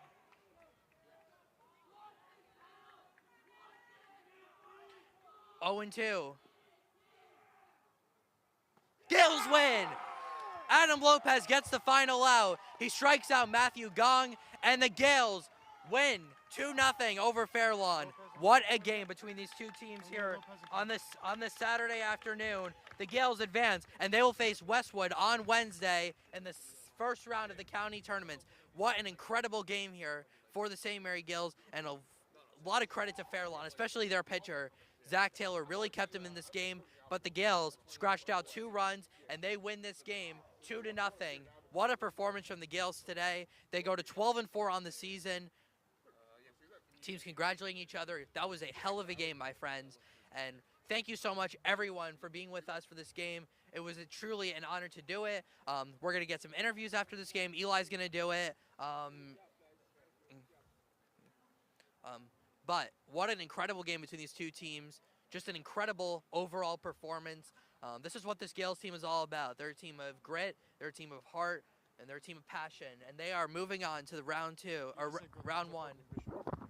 Oh, 0-2. Gaels win! Adam Lopez gets the final out. He strikes out Matthew Gong, and the Gaels win 2-0 over Fairlawn. What a game between these two teams here on this Saturday afternoon. The Gaels advance, and they will face Westwood on Wednesday in the first round of the county tournaments. What an incredible game here for the St. Mary Gaels, and a lot of credit to Fairlawn, especially their pitcher. Zach Taylor really kept him in this game, but the Gaels scratched out 2 runs, and they win this game 2-0. What a performance from the Gaels today. They go to 12-4 on the season. Teams congratulating each other. That was a hell of a game, my friends. And thank you so much, everyone, for being with us for this game. It was truly an honor to do it. We're going to get some interviews after this game. Eli's going to do it. But what an incredible game between these two teams. Just an incredible overall performance. This is what this Gaels team is all about. They're a team of grit, they're a team of heart, and they're a team of passion. And they are moving on to the round 1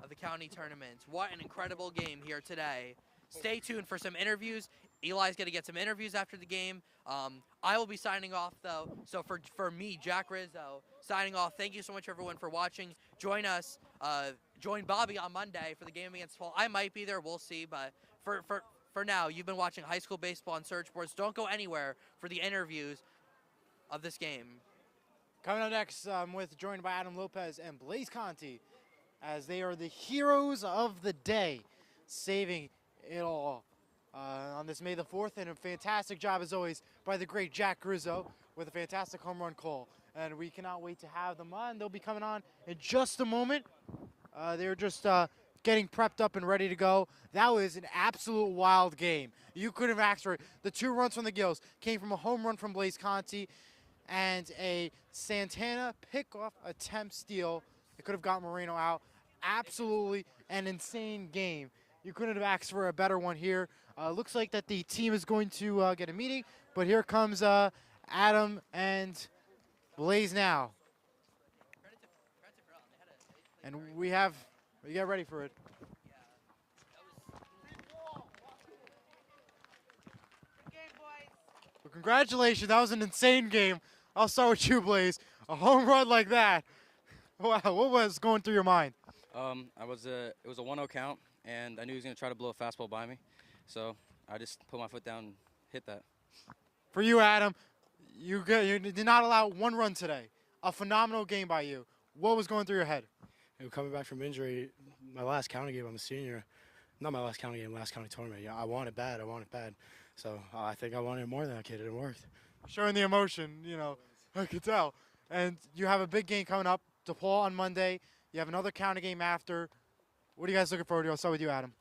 of the county tournaments. What an incredible game here today. Stay tuned for some interviews. Eli's going to get some interviews after the game. I will be signing off, though. So for me, Jack Rizzo, signing off. Thank you so much, everyone, for watching. Join us. Join Bobby on Monday for the game against Paul. I might be there. We'll see. But for now, you've been watching High School Baseball on Surge Sports. Don't go anywhere for the interviews of this game. Coming up next, joined by Adam Lopez and Blayze Conte, as they are the heroes of the day, saving it all on this May the 4th. And a fantastic job, as always, by the great Jack Rizzo with a fantastic home run call. And we cannot wait to have them on. They'll be coming on in just a moment. They're just getting prepped up and ready to go. That was an absolute wild game. You couldn't have asked for it. The 2 runs from the Gaels came from a home run from Blayze Conte and a Santana pickoff attempt steal. It could have got Moreno out. Absolutely an insane game. You couldn't have asked for a better one here. Looks like that the team is going to get a meeting, but here comes Adam and Blayze now. And we get ready for it. Well, congratulations, that was an insane game. I'll start with you, Blayze. A home run like that. Wow, what was going through your mind? It was a 1-0 count, and I knew he was going to try to blow a fastball by me. So I just put my foot down and hit that. For you, Adam, you did not allow one run today. A phenomenal game by you. What was going through your head? Coming back from injury, my last county game, I'm a senior. Not my last county game, last county tournament. Yeah, I want it bad. So I think I wanted it more than that kid. It worked. Showing the emotion, I could tell. And you have a big game coming up, DePaul on Monday. You have another county game after. What are you guys looking forward to? I'll start with you, Adam.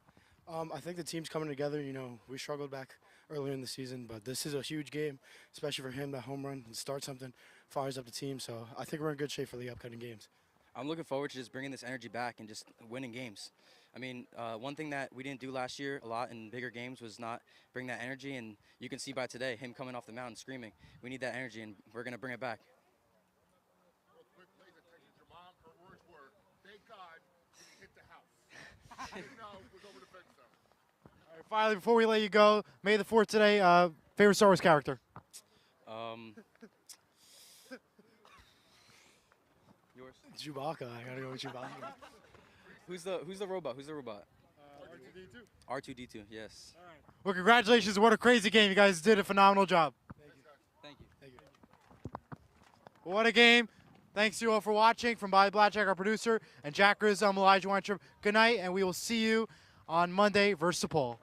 I think the team's coming together. We struggled back earlier in the season, but this is a huge game, especially for him. That home run and start something fires up the team. So I think we're in good shape for the upcoming games. I'm looking forward to just bringing this energy back and just winning games. I mean, one thing that we didn't do last year a lot in bigger games was not bring that energy, and you can see by today, him coming off the mound screaming. We need that energy, and we're going to bring it back. Real quick, Blayze, I texted your mom. Her words were, "Thank God he hit the house." I didn't know it was over the fence, though. All right, finally, before we let you go, May the 4th today, favorite Star Wars character? Yours? Chewbacca. I gotta go with Chewbacca. Who's the robot? R2D2. R2D2. Yes. All right. Well, congratulations. What a crazy game. You guys did a phenomenal job. Thank you. Well, what a game. Thanks to you all for watching. From Bobby Blackjack, our producer, and Jack Rizzo, I'm Elijah Weintraub. Good night, and we will see you on Monday versus DePaul.